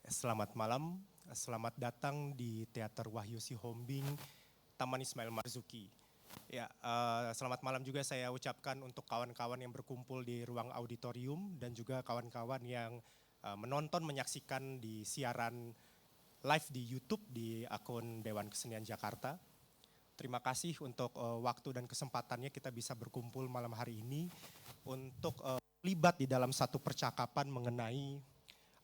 Selamat malam, selamat datang di Teater Wahyu Sihombing, Taman Ismail Marzuki. Ya, selamat malam juga saya ucapkan untuk kawan-kawan yang berkumpul di ruang auditorium dan juga kawan-kawan yang menonton, menyaksikan di siaran live di YouTube di akun Dewan Kesenian Jakarta. Terima kasih untuk waktu dan kesempatannya kita bisa berkumpul malam hari ini untuk terlibat di dalam satu percakapan mengenai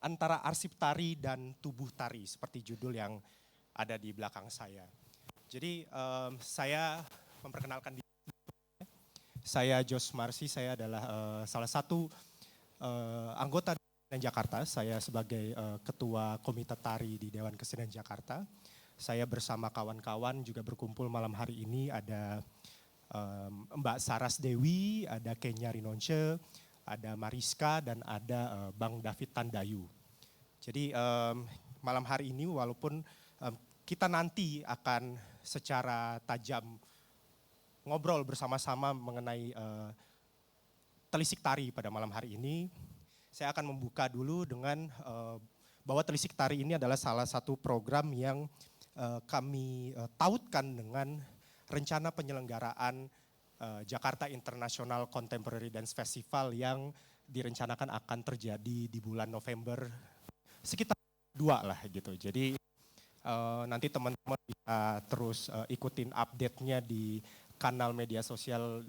antara arsip tari dan tubuh tari seperti judul yang ada di belakang saya. Jadi saya memperkenalkan diri. Saya Jos Marsi, saya adalah salah satu anggota Dewan Jakarta. Saya sebagai ketua Komite Tari di Dewan Kesenian Jakarta. Saya bersama kawan-kawan juga berkumpul malam hari ini, ada Mbak Saras Dewi, ada Kenya Rinonce, ada Mariska, dan ada Bang David Tandayu. Jadi malam hari ini walaupun kita nanti akan secara tajam ngobrol bersama-sama mengenai telisik tari pada malam hari ini, saya akan membuka dulu dengan bahwa telisik tari ini adalah salah satu program yang kami tautkan dengan rencana penyelenggaraan Jakarta International Contemporary Dance Festival yang direncanakan akan terjadi di bulan November sekitar 2 lah gitu. Jadi nanti teman-teman bisa terus ikutin update-nya di kanal media sosial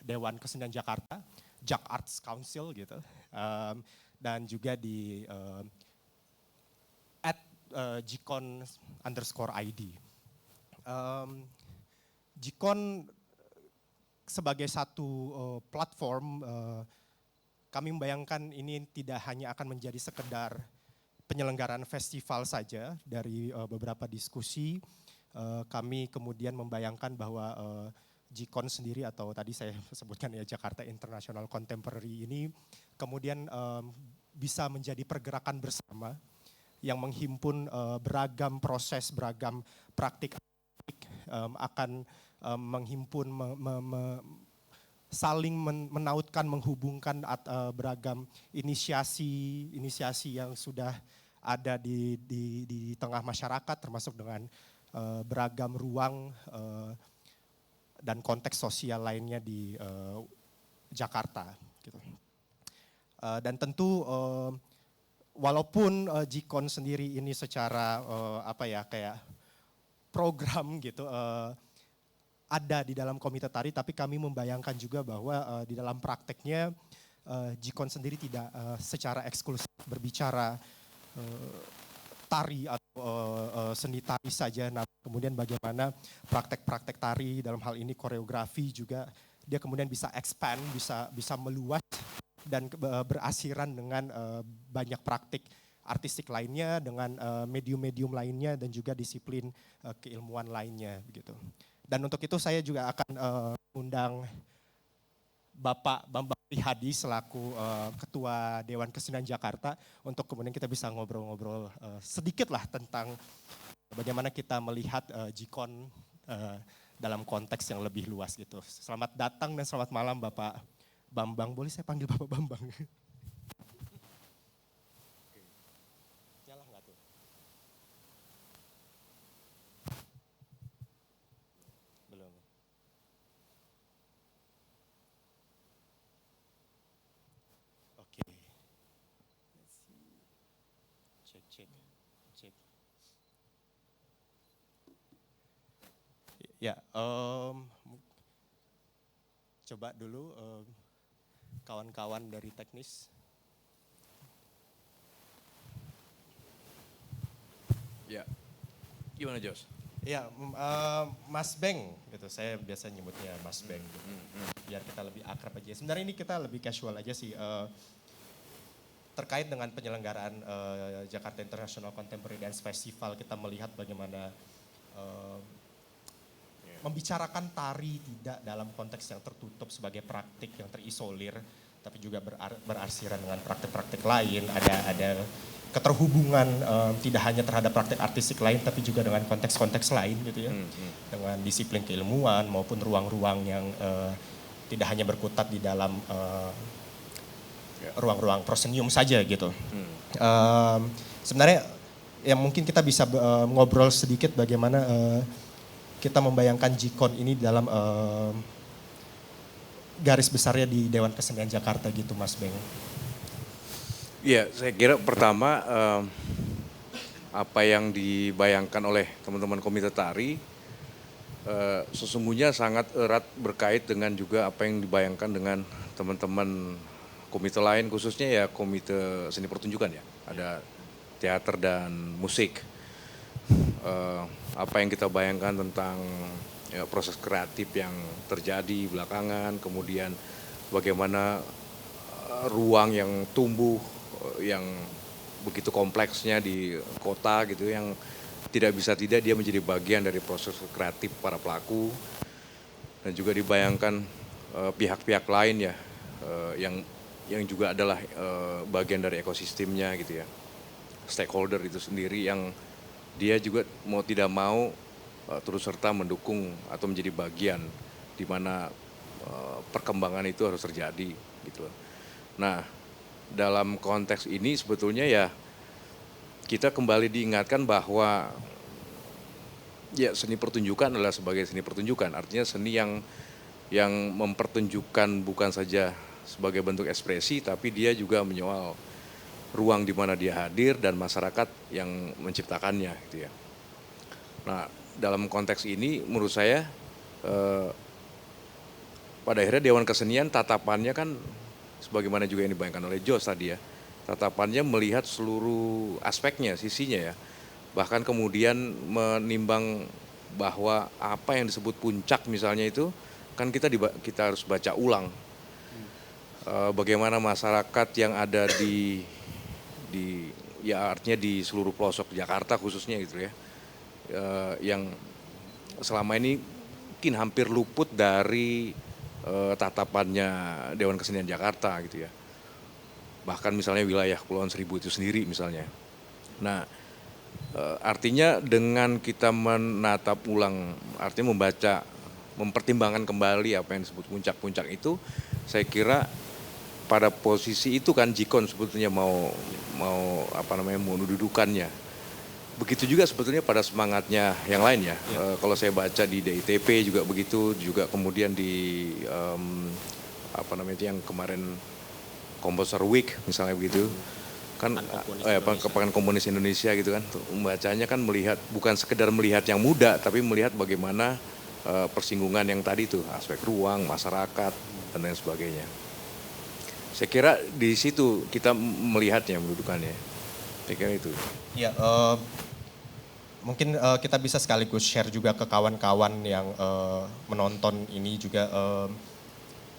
Dewan Kesenian Jakarta, Jak Arts Council gitu, dan juga di @jikon_id. Jikon sebagai satu platform, kami membayangkan ini tidak hanya akan menjadi sekedar penyelenggaraan festival saja. Dari beberapa diskusi, kami kemudian membayangkan bahwa Jikon sendiri atau tadi saya sebutkan ya Jakarta International Contemporary ini kemudian bisa menjadi pergerakan bersama yang menghimpun beragam proses, beragam praktik akan menghimpun, saling menautkan, menghubungkan beragam inisiasi yang sudah ada di tengah masyarakat, termasuk dengan beragam ruang dan konteks sosial lainnya di Jakarta. Gitu. Dan tentu walaupun Jikon sendiri ini secara kayak program gitu ada di dalam komite tari, tapi kami membayangkan juga bahwa di dalam prakteknya Jikon sendiri tidak secara eksklusif berbicara tari atau seni tari saja. Nah, kemudian bagaimana praktek-praktek tari dalam hal ini koreografi juga dia kemudian bisa expand, bisa meluas dan berasiran dengan banyak praktik artistik lainnya, dengan medium-medium lainnya dan juga disiplin keilmuan lainnya begitu. Dan untuk itu saya juga akan undang Bapak Bambang Prihadi selaku Ketua Dewan Kesenian Jakarta untuk kemudian kita bisa ngobrol-ngobrol sedikit lah tentang bagaimana kita melihat Jikon dalam konteks yang lebih luas gitu. Selamat datang dan selamat malam Bapak Bambang. Boleh saya panggil Bapak Bambang? Cek. Ya, coba dulu kawan-kawan dari teknis. Ya, gimana Jos? Ya, Mas Beng, gitu. Saya biasa nyebutnya Mas Beng. Gitu. Biar kita lebih akrab aja. Sebenarnya ini kita lebih casual aja sih. Terkait dengan penyelenggaraan Jakarta International Contemporary Dance Festival, kita melihat bagaimana membicarakan tari tidak dalam konteks yang tertutup sebagai praktik yang terisolir, tapi juga berarsiran dengan praktik-praktik lain. Ada keterhubungan tidak hanya terhadap praktik artistik lain, tapi juga dengan konteks-konteks lain gitu ya, dengan disiplin keilmuan maupun ruang-ruang yang tidak hanya berkutat di dalam ruang-ruang prosenium saja gitu. Sebenarnya ya mungkin kita bisa ngobrol sedikit bagaimana kita membayangkan Jikon ini dalam garis besarnya di Dewan Kesenian Jakarta gitu Mas Beng. Iya, saya kira pertama apa yang dibayangkan oleh teman-teman Komite Tari sesungguhnya sangat erat berkait dengan juga apa yang dibayangkan dengan teman-teman komite lain, khususnya ya Komite Seni Pertunjukan ya. Ada teater dan musik. Apa yang kita bayangkan tentang ya, proses kreatif yang terjadi belakangan, kemudian bagaimana ruang yang tumbuh yang begitu kompleksnya di kota gitu, yang tidak bisa tidak dia menjadi bagian dari proses kreatif para pelaku, dan juga dibayangkan pihak-pihak lain ya yang juga adalah bagian dari ekosistemnya gitu ya, stakeholder itu sendiri yang dia juga mau tidak mau terus serta mendukung atau menjadi bagian di mana perkembangan itu harus terjadi gitu. Nah, dalam konteks ini sebetulnya ya kita kembali diingatkan bahwa ya seni pertunjukan adalah sebagai seni pertunjukan, artinya seni yang mempertunjukkan bukan saja sebagai bentuk ekspresi, tapi dia juga menyoal ruang di mana dia hadir dan masyarakat yang menciptakannya gitu ya. Nah, dalam konteks ini menurut saya pada akhirnya Dewan Kesenian tatapannya kan sebagaimana juga yang dibayangkan oleh Jos tadi ya, tatapannya melihat seluruh aspeknya, sisinya ya. Bahkan kemudian menimbang bahwa apa yang disebut puncak misalnya itu kan kita harus baca ulang. Bagaimana masyarakat yang ada di ya artinya di seluruh pelosok Jakarta khususnya gitu ya, yang selama ini mungkin hampir luput dari tatapannya Dewan Kesenian Jakarta gitu ya. Bahkan misalnya wilayah Kepulauan Seribu itu sendiri misalnya. Nah, artinya dengan kita menatap ulang, artinya membaca, mempertimbangkan kembali apa yang disebut puncak-puncak itu, saya kira pada posisi itu kan Jikon sebetulnya mau mendudukannya. Begitu juga sebetulnya pada semangatnya yang lain ya. Kalau saya baca di DITP juga begitu, juga kemudian di yang kemarin Komposer Week misalnya begitu. Kan Pekan Komunis Indonesia gitu kan. Membacanya kan melihat bukan sekedar melihat yang muda, tapi melihat bagaimana persinggungan yang tadi tuh, aspek ruang, masyarakat dan lain sebagainya. Saya kira di situ kita melihatnya, mendudukannya. Saya kira itu. Ya, mungkin kita bisa sekaligus share juga ke kawan-kawan yang menonton ini juga.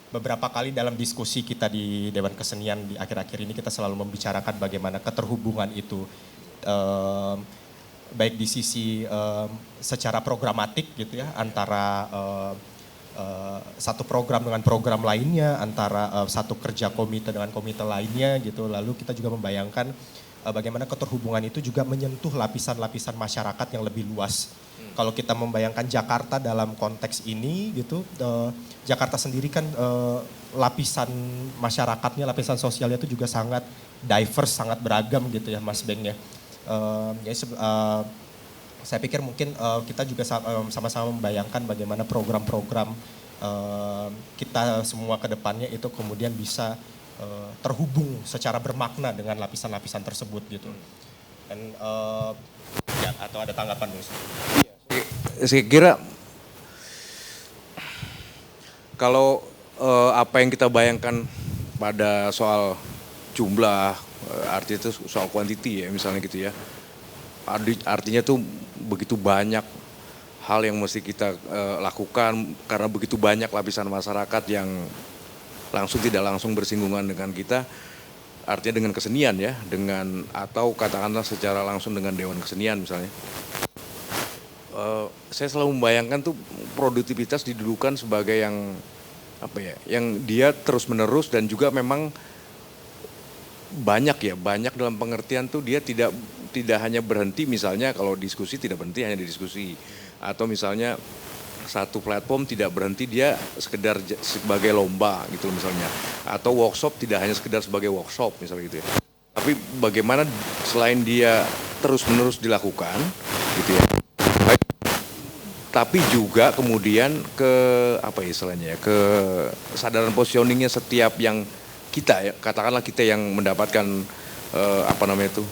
Beberapa kali dalam diskusi kita di Dewan Kesenian di akhir-akhir ini kita selalu membicarakan bagaimana keterhubungan itu. Baik di sisi secara programatik gitu ya, antara satu program dengan program lainnya, antara satu kerja komite dengan komite lainnya gitu. Lalu kita juga membayangkan bagaimana keterhubungan itu juga menyentuh lapisan-lapisan masyarakat yang lebih luas. Kalau kita membayangkan Jakarta dalam konteks ini gitu, Jakarta sendiri kan lapisan masyarakatnya, lapisan sosialnya itu juga sangat diverse, sangat beragam gitu ya Mas Beng ya. Saya pikir mungkin kita juga sama-sama membayangkan bagaimana program-program kita semua ke depannya itu kemudian bisa terhubung secara bermakna dengan lapisan-lapisan tersebut gitu. Dan ya, atau ada tanggapan dulu? Saya kira kalau apa yang kita bayangkan pada soal jumlah, artinya itu soal quantity ya misalnya gitu ya. Artinya tuh begitu banyak hal yang mesti kita lakukan karena begitu banyak lapisan masyarakat yang langsung tidak langsung bersinggungan dengan kita, artinya dengan kesenian ya, dengan atau katakanlah secara langsung dengan Dewan Kesenian misalnya. Saya selalu membayangkan tuh produktivitas didudukan sebagai yang yang dia terus menerus dan juga memang banyak dalam pengertian tuh dia tidak hanya berhenti misalnya kalau diskusi tidak berhenti hanya di diskusi, atau misalnya satu platform tidak berhenti dia sekedar sebagai lomba gitu misalnya, atau workshop tidak hanya sekedar sebagai workshop misalnya gitu ya. Tapi bagaimana selain dia terus-menerus dilakukan, gitu ya. Baik, tapi juga kemudian ke apa ya istilahnya ya, ke kesadaran positioningnya setiap yang kita ya, katakanlah kita yang mendapatkan apa namanya itu,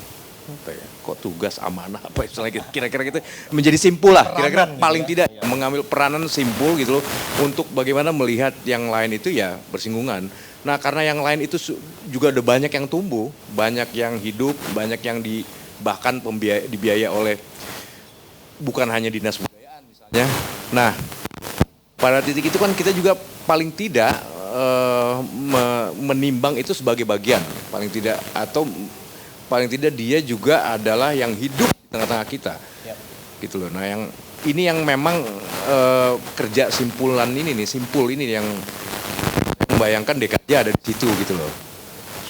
apa ya, kok tugas amanah apa istilahnya, kira-kira gitu menjadi simpul lah, kira-kira Peranan paling gitu ya. tidak mengambil peranan simpul gitu loh untuk bagaimana melihat yang lain itu ya bersinggungan. Nah karena yang lain itu juga ada banyak yang tumbuh, banyak yang hidup, banyak yang bahkan dibiayai oleh bukan hanya dinas budayaan misalnya. Nah pada titik itu kan kita juga paling tidak menimbang itu sebagai bagian, paling tidak, atau paling tidak dia juga adalah yang hidup di tengah-tengah kita, gitu loh. Nah ini yang memang kerja simpulan ini nih, simpul ini yang membayangkan DKJ ada di situ gitu loh.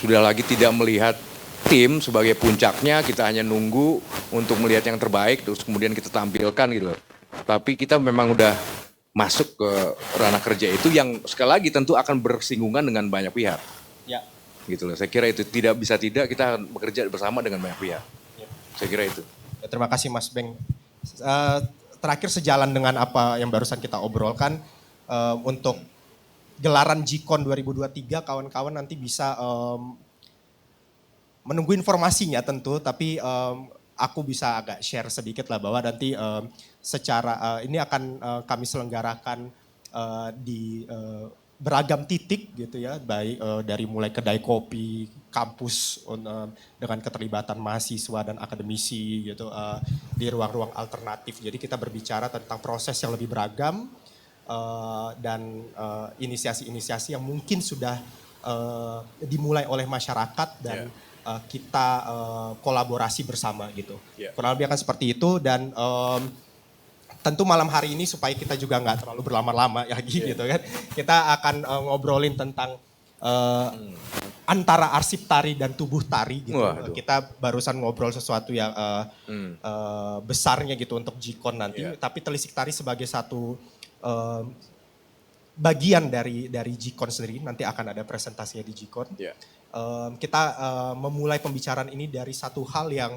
Sudah lagi tidak melihat tim sebagai puncaknya, kita hanya nunggu untuk melihat yang terbaik terus kemudian kita tampilkan gitu loh. Tapi kita memang udah masuk ke ranah kerja itu yang sekali lagi tentu akan bersinggungan dengan banyak pihak. Ya. Gitu loh. Saya kira itu tidak bisa tidak kita akan bekerja bersama dengan banyak pihak. Ya. Saya kira itu. Ya, terima kasih Mas Beng. Terakhir sejalan dengan apa yang barusan kita obrolkan, untuk gelaran Jikon 2023 kawan-kawan nanti bisa menunggu informasinya tentu, tapi aku bisa agak share sedikit lah bahwa nanti secara ini akan kami selenggarakan di beragam titik gitu ya, baik dari mulai kedai kopi, kampus dengan keterlibatan mahasiswa dan akademisi gitu, di ruang-ruang alternatif. Jadi kita berbicara tentang proses yang lebih beragam dan inisiasi-inisiasi yang mungkin sudah dimulai oleh masyarakat dan kita kolaborasi bersama gitu. Kurang lebih akan seperti itu dan tentu malam hari ini supaya kita juga nggak terlalu berlama-lama lagi gitu kan. Kita akan ngobrolin tentang antara arsip tari dan tubuh tari gitu. Kita barusan ngobrol sesuatu yang besarnya gitu untuk Jikon nanti. Tapi telisik tari sebagai satu bagian dari Jikon sendiri, nanti akan ada presentasinya di Jikon. Kita memulai pembicaraan ini dari satu hal yang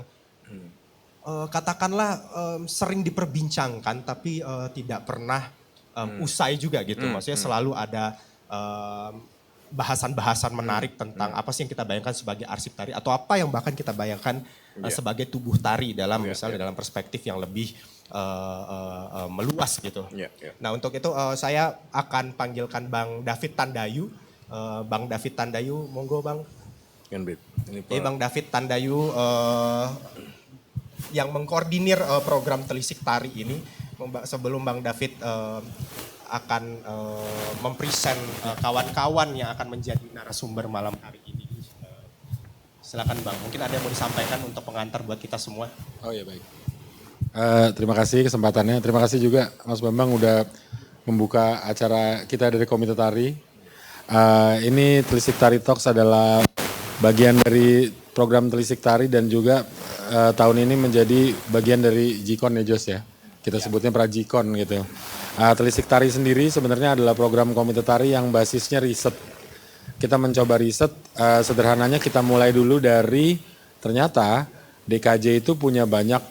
katakanlah sering diperbincangkan tapi tidak pernah usai juga gitu. Maksudnya selalu ada bahasan-bahasan menarik tentang apa sih yang kita bayangkan sebagai arsip tari atau apa yang bahkan kita bayangkan sebagai tubuh tari dalam misalnya dalam perspektif yang lebih meluas gitu. Nah untuk itu saya akan panggilkan Bang David Tandayu. Bang David Tandayu, monggo Bang. Ini Bang David Tandayu yang mengkoordinir program telisik tari ini. Sebelum Bang David akan mempresent kawan-kawan yang akan menjadi narasumber malam hari ini. Silakan Bang, mungkin ada yang mau disampaikan untuk pengantar buat kita semua. Oh ya baik. Terima kasih kesempatannya. Terima kasih juga Mas Bambang udah membuka acara kita dari Komite Tari. Ini Telisik Tari Talks adalah bagian dari program Telisik Tari dan juga tahun ini menjadi bagian dari Jikon ya Jos ya. Kita sebutnya Prajikon gitu. Telisik Tari sendiri sebenarnya adalah program Komite Tari yang basisnya riset. Kita mencoba riset, sederhananya kita mulai dulu dari ternyata DKJ itu punya banyak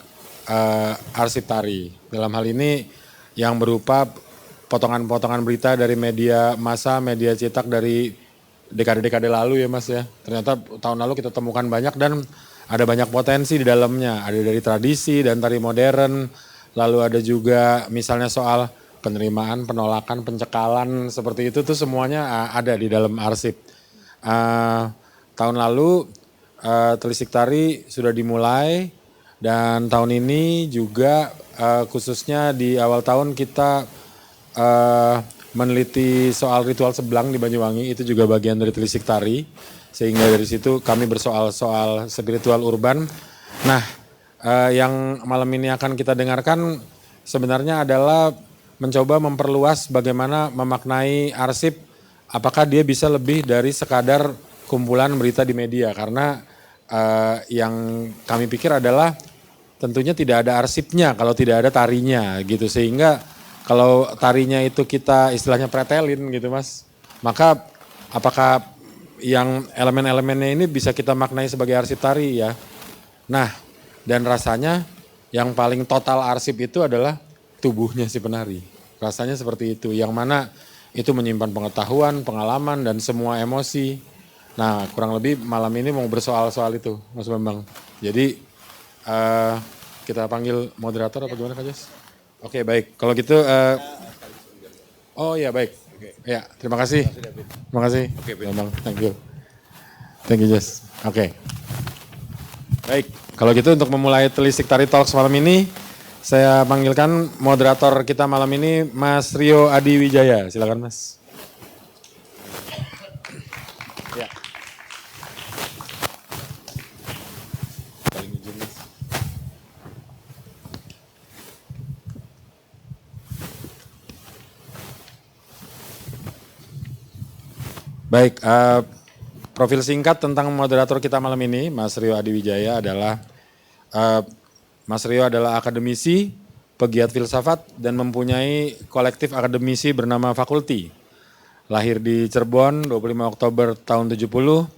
arsip tari. Dalam hal ini yang berupa potongan-potongan berita dari media massa, media cetak dari dekade-dekade lalu ya Mas ya. Ternyata tahun lalu kita temukan banyak dan ada banyak potensi di dalamnya. Ada dari tradisi dan tari modern, lalu ada juga misalnya soal penerimaan, penolakan, pencekalan seperti itu tuh semuanya ada di dalam arsip. Tahun lalu Telisik Tari sudah dimulai dan tahun ini juga khususnya di awal tahun kita meneliti soal ritual sebelang di Banyuwangi, itu juga bagian dari Telisik Tari. Sehingga dari situ kami bersoal spiritual urban. Nah yang malam ini akan kita dengarkan sebenarnya adalah mencoba memperluas bagaimana memaknai arsip, apakah dia bisa lebih dari sekadar kumpulan berita di media. Karena yang kami pikir adalah tentunya tidak ada arsipnya kalau tidak ada tarinya gitu. Sehingga kalau tarinya itu kita istilahnya pretelin gitu Mas, maka apakah yang elemen-elemennya ini bisa kita maknai sebagai arsip tari ya. Nah Dan rasanya yang paling total arsip itu adalah tubuhnya si penari. Rasanya seperti itu, yang mana itu menyimpan pengetahuan, pengalaman, dan semua emosi. Nah, kurang lebih malam ini mau bersoal-soal itu, Mas Bambang. Jadi kita panggil moderator apa gimana Kak Jos? Oke, baik. Kalau gitu, oh ya baik. Ya, terima kasih. Terima kasih. Oke, Bambang. Thank you. Thank you, Jos. Oke. Baik, kalau gitu untuk memulai Telisik Tari Talks malam ini, saya panggilkan moderator kita malam ini, Mas Rio Adi Wijaya. Silakan, Mas. Ya. Baik, profil singkat tentang moderator kita malam ini, Mas Rio Adi Wijaya adalah Mas Rio adalah akademisi, pegiat filsafat, dan mempunyai kolektif akademisi bernama Fakulti. Lahir di Cirebon 25 Oktober tahun 70,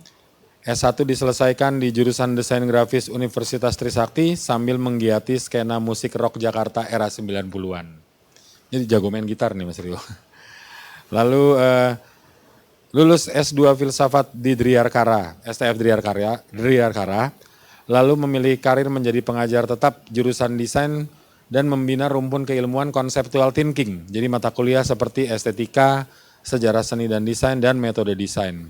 S1 diselesaikan di jurusan Desain Grafis Universitas Trisakti sambil menggiati skena musik rock Jakarta era 90-an. Jadi jago main gitar nih Mas Rio. Lalu lulus S2 Filsafat di Driarkara, STF Driarkara, lalu memilih karir menjadi pengajar tetap jurusan desain dan membina rumpun keilmuan konseptual thinking. Jadi mata kuliah seperti estetika, sejarah seni dan desain, dan metode desain.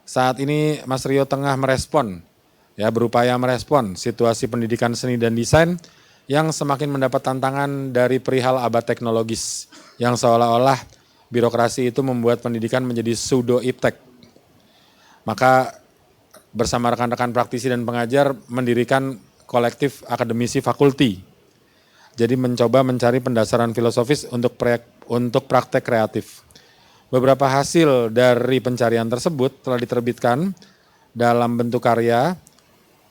Saat ini Mas Rio tengah berupaya merespon situasi pendidikan seni dan desain yang semakin mendapat tantangan dari perihal abad teknologis, yang seolah-olah birokrasi itu membuat pendidikan menjadi pseudo iptek. Maka bersama rekan-rekan praktisi dan pengajar mendirikan kolektif akademisi Fakulti. Jadi mencoba mencari pendasaran filosofis untuk praktek kreatif. Beberapa hasil dari pencarian tersebut telah diterbitkan dalam bentuk karya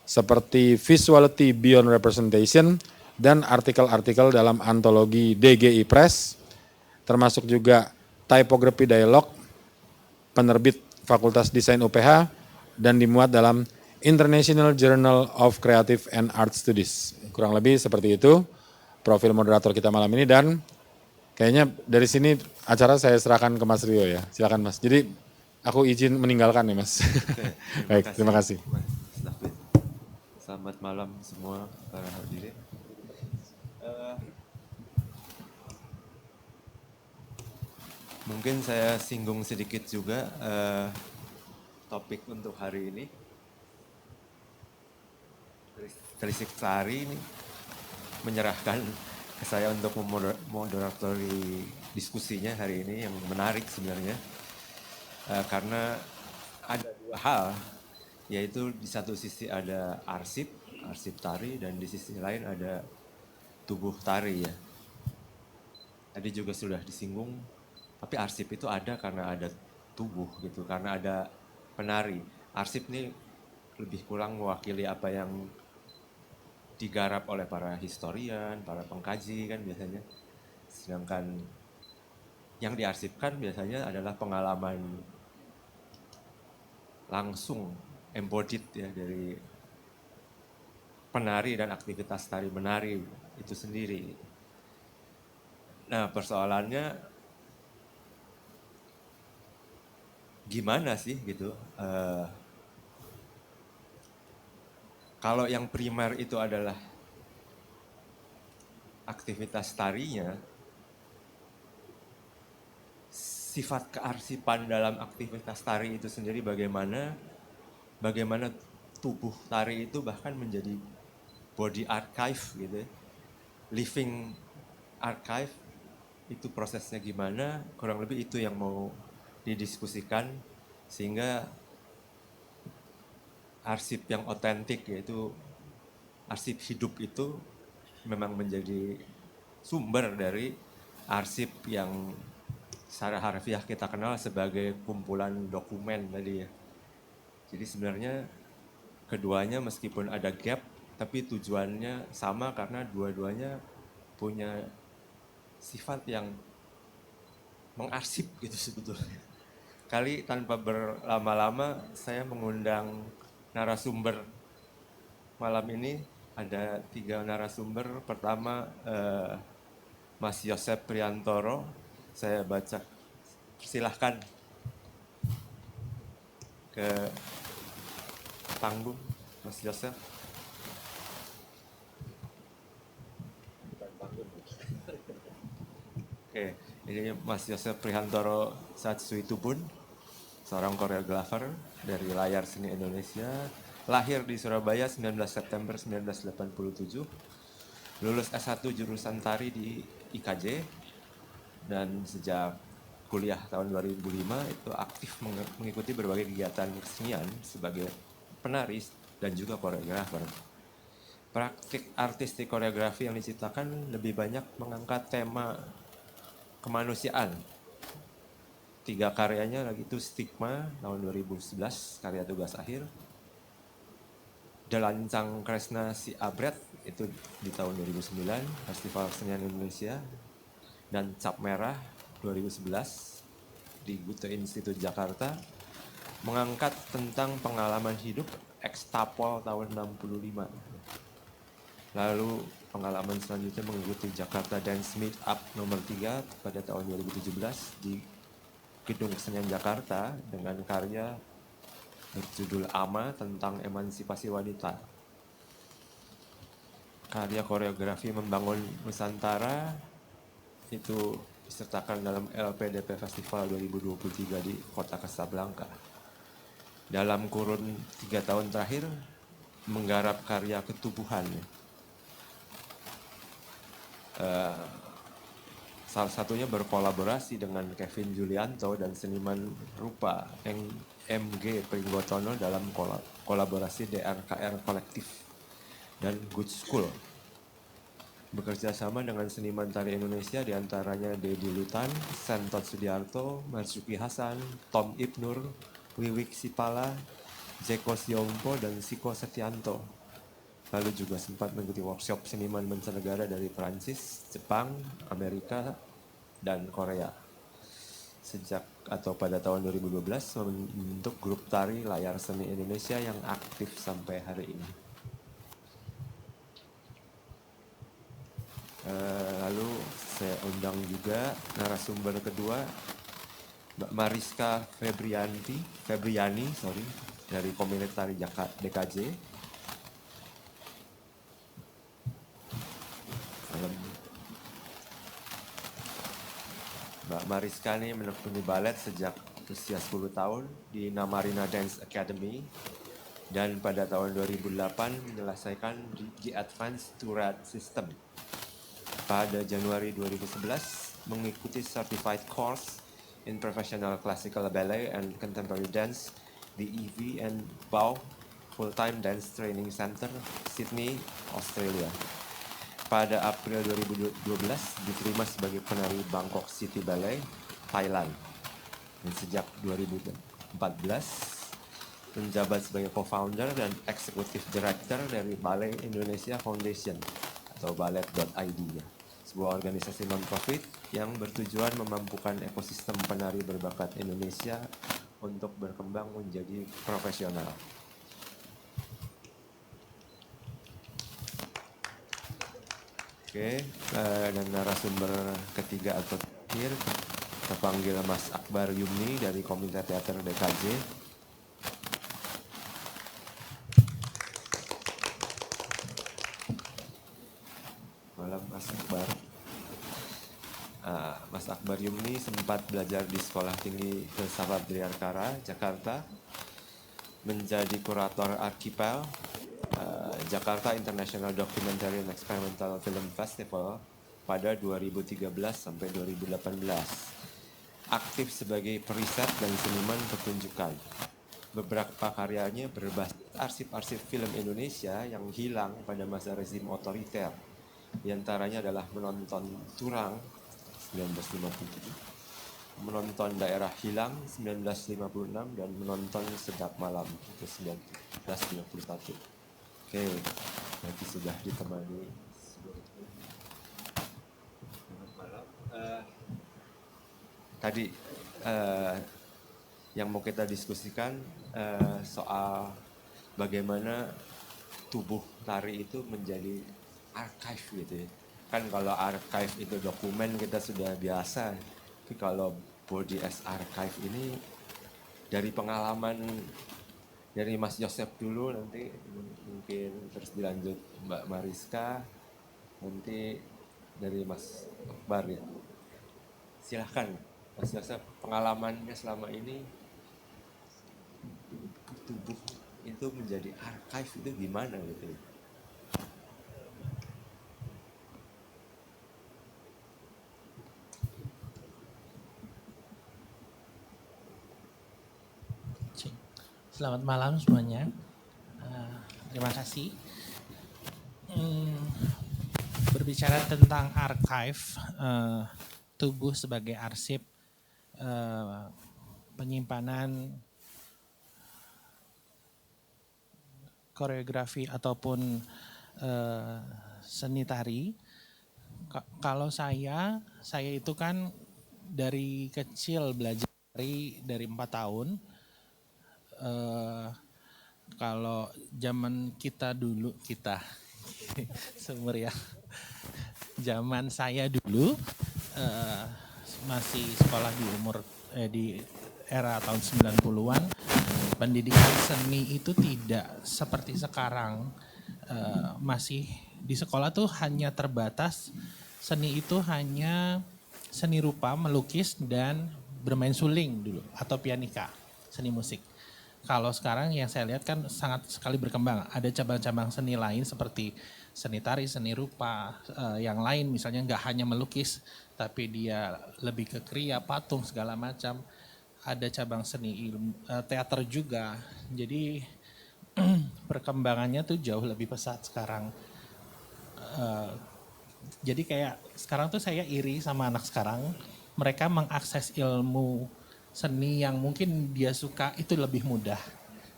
seperti Visuality Beyond Representation dan artikel-artikel dalam antologi DGI Press, termasuk juga Typography Dialog, penerbit Fakultas Desain UPH, dan dimuat dalam International Journal of Creative and Art Studies. Kurang lebih seperti itu profil moderator kita malam ini, dan kayaknya dari sini acara saya serahkan ke Mas Rio ya. Silakan Mas. Jadi aku izin meninggalkan nih Mas. Oke, Baik, terima kasih. Mas David. Selamat malam semua para hadirin. Mungkin saya singgung sedikit juga topik untuk hari ini. Telisik Tari ini menyerahkan ke saya untuk memoderatori diskusinya hari ini yang menarik sebenarnya. Karena ada dua hal, yaitu di satu sisi ada arsip tari, dan di sisi lain ada tubuh tari ya. Tadi juga sudah disinggung, tapi arsip itu ada karena ada tubuh gitu, karena ada penari. Arsip ini lebih kurang mewakili apa yang digarap oleh para historian, para pengkaji kan biasanya. Sedangkan yang diarsipkan biasanya adalah pengalaman langsung embodied ya dari penari dan aktivitas tari menari itu sendiri. Nah, persoalannya gimana sih gitu? Kalau yang primer itu adalah aktivitas tarinya, sifat kearsipan dalam aktivitas tari itu sendiri bagaimana tubuh tari itu bahkan menjadi body archive gitu, living archive, itu prosesnya gimana, kurang lebih itu yang mau didiskusikan, sehingga arsip yang otentik, yaitu arsip hidup, itu memang menjadi sumber dari arsip yang secara harfiah kita kenal sebagai kumpulan dokumen tadi ya. Jadi sebenarnya keduanya meskipun ada gap, tapi tujuannya sama karena dua-duanya punya sifat yang mengarsip gitu sebetulnya. Kali tanpa berlama-lama saya mengundang narasumber malam ini ada 3 narasumber. Pertama Mas Yosep Priantoro, saya baca, silahkan ke panggung Mas Yosep. Oke, ini Mas Yosep Priantoro Satsuitubun, seorang koreografer dari Layar Seni Indonesia, lahir di Surabaya 19 September 1987, lulus S1 jurusan tari di IKJ, dan sejak kuliah tahun 2005 itu aktif mengikuti berbagai kegiatan kesenian sebagai penari dan juga koreografer. Praktik artistik koreografi yang diciptakan lebih banyak mengangkat tema kemanusiaan. 3 karyanya lagi itu Stigma tahun 2011, karya tugas akhir. Delancang Kresna Si Abret itu di tahun 2009, Festival Kesenian Indonesia. Dan Cap Merah 2011 di Goethe Institute Jakarta, mengangkat tentang pengalaman hidup ekstapol tahun 65. Lalu pengalaman selanjutnya mengikuti Jakarta Dance Meetup nomor 3 pada tahun 2017 di Gedung Kesenian Jakarta dengan karya berjudul Ama tentang emansipasi wanita. Karya koreografi Membangun Nusantara itu disertakan dalam LPDP Festival 2023 di Kota Casablanca. Dalam kurun 3 tahun terakhir menggarap karya ketubuhan. Salah satunya berkolaborasi dengan Kevin Julianto dan seniman rupa MG Pringgotono dalam kolaborasi DRKR Kolektif dan Good School. Bekerja sama dengan seniman tari Indonesia diantaranya Dedi Lutan, Sentot Sudiarto, Marzuki Hasan, Tom Ibnur, Wiwik Sipala, Jeko Siompo, dan Siko Setianto. Lalu juga sempat mengikuti workshop seniman mancanegara dari Prancis, Jepang, Amerika, dan Korea. Sejak atau pada tahun 2012 membentuk grup tari Layar Seni Indonesia yang aktif sampai hari ini. Lalu saya undang juga narasumber kedua, Mbak Mariska Febriani dari Komunitas Tari DKJ. Mbak Mariska ini menekuni balet sejak usia 10 tahun di Namarina Dance Academy dan pada tahun 2008 menyelesaikan di Advanced Tourette System. Pada Januari 2011 mengikuti Certified Course in Professional Classical Ballet and Contemporary Dance di EV and Bow Full-Time Dance Training Center, Sydney, Australia. Pada April 2012 diterima sebagai penari Bangkok City Ballet, Thailand. Dan sejak 2014 menjabat sebagai co-founder dan executive director dari Ballet Indonesia Foundation atau ballet.id, sebuah organisasi non-profit yang bertujuan memampukan ekosistem penari berbakat Indonesia untuk berkembang menjadi profesional. Oke, dan narasumber ketiga atau terakhir kita panggil Mas Akbar Yumni dari Komunitas Teater DKJ. Malam Mas Akbar. Mas Akbar Yumni sempat belajar di Sekolah Tinggi Filsafat Triarkara, Jakarta, menjadi kurator Archipel, Jakarta International Documentary and Experimental Film Festival pada 2013 sampai 2018. Aktif sebagai periset dan seniman pertunjukan. Beberapa karyanya berbasis arsip-arsip film Indonesia yang hilang pada masa rezim otoriter. Di antaranya adalah Menonton Turang 1957, Menonton Daerah Hilang 1956, dan Menonton Sedap Malam itu 1951. Oke, nanti sudah ditemani. Tadi yang mau kita diskusikan soal bagaimana tubuh tari itu menjadi archive gitu ya. Kan kalau archive itu dokumen kita sudah biasa, tapi kalau body as archive ini dari pengalaman dari Mas Yosep dulu, nanti mungkin terus dilanjut Mbak Mariska, nanti dari Mas Akbar ya. Silahkan Mas Yosep, pengalamannya selama ini tubuh itu menjadi archive itu gimana gitu ya? Selamat malam semuanya. Terima kasih. Berbicara tentang archive, tubuh sebagai arsip, penyimpanan koreografi ataupun seni tari. Kalau saya itu kan dari kecil belajar tari dari 4 tahun. Kalau zaman kita dulu, seumur ya, zaman saya dulu masih sekolah di era tahun 90-an, pendidikan seni itu tidak seperti sekarang. Masih di sekolah tuh hanya terbatas, seni itu hanya seni rupa, melukis dan bermain suling dulu atau pianika, seni musik. Kalau sekarang yang saya lihat kan sangat sekali berkembang. Ada cabang-cabang seni lain seperti seni tari, seni rupa, yang lain misalnya nggak hanya melukis, tapi dia lebih ke kriya, patung, segala macam. Ada cabang seni teater juga. Jadi perkembangannya tuh jauh lebih pesat sekarang. Jadi kayak sekarang tuh saya iri sama anak sekarang. Mereka mengakses ilmu seni yang mungkin dia suka itu lebih mudah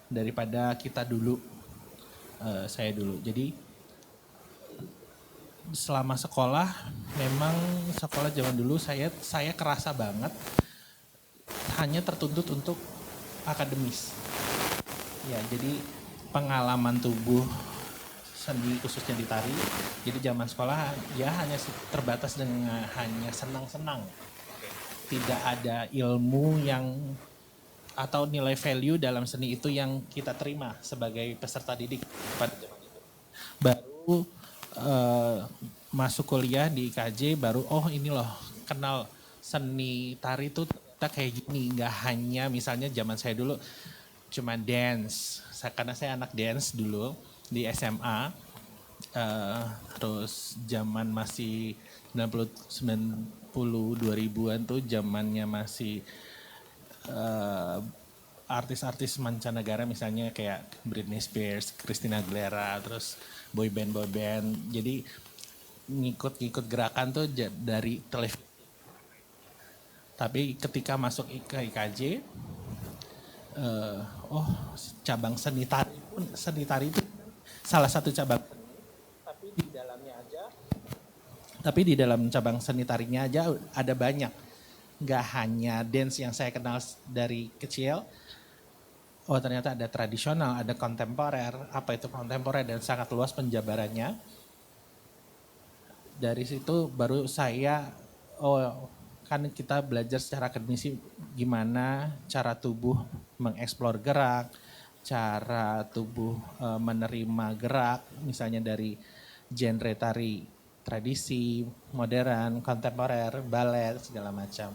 daripada kita dulu, saya dulu. Jadi selama sekolah, memang sekolah zaman dulu saya kerasa banget hanya tertuntut untuk akademis. Ya, jadi pengalaman tubuh seni khususnya di tari. Jadi zaman sekolah ya hanya terbatas dengan hanya senang-senang. Tidak ada ilmu yang atau nilai value dalam seni itu yang kita terima sebagai peserta didik pada zaman itu. Baru masuk kuliah di IKJ baru ini loh kenal seni tari itu ternyata kayak gini. Nggak hanya misalnya zaman saya dulu cuma dance, karena saya anak dance dulu di SMA. Terus zaman masih 2000-an tuh zamannya masih artis-artis mancanegara misalnya kayak Britney Spears, Christina Aguilera, terus boy band. Jadi ngikut gerakan tuh dari televisi. Tapi ketika masuk ke IKJ, cabang seni tari itu salah satu cabang. Tapi di dalam cabang seni tarinya aja ada banyak. Nggak hanya dance yang saya kenal dari kecil. Oh ternyata ada tradisional, ada kontemporer. Apa itu kontemporer dan sangat luas penjabarannya. Dari situ baru saya, kan kita belajar secara akademisi gimana cara tubuh mengeksplor gerak. Cara tubuh menerima gerak misalnya dari genre tari tradisi, modern, kontemporer, balet, segala macam.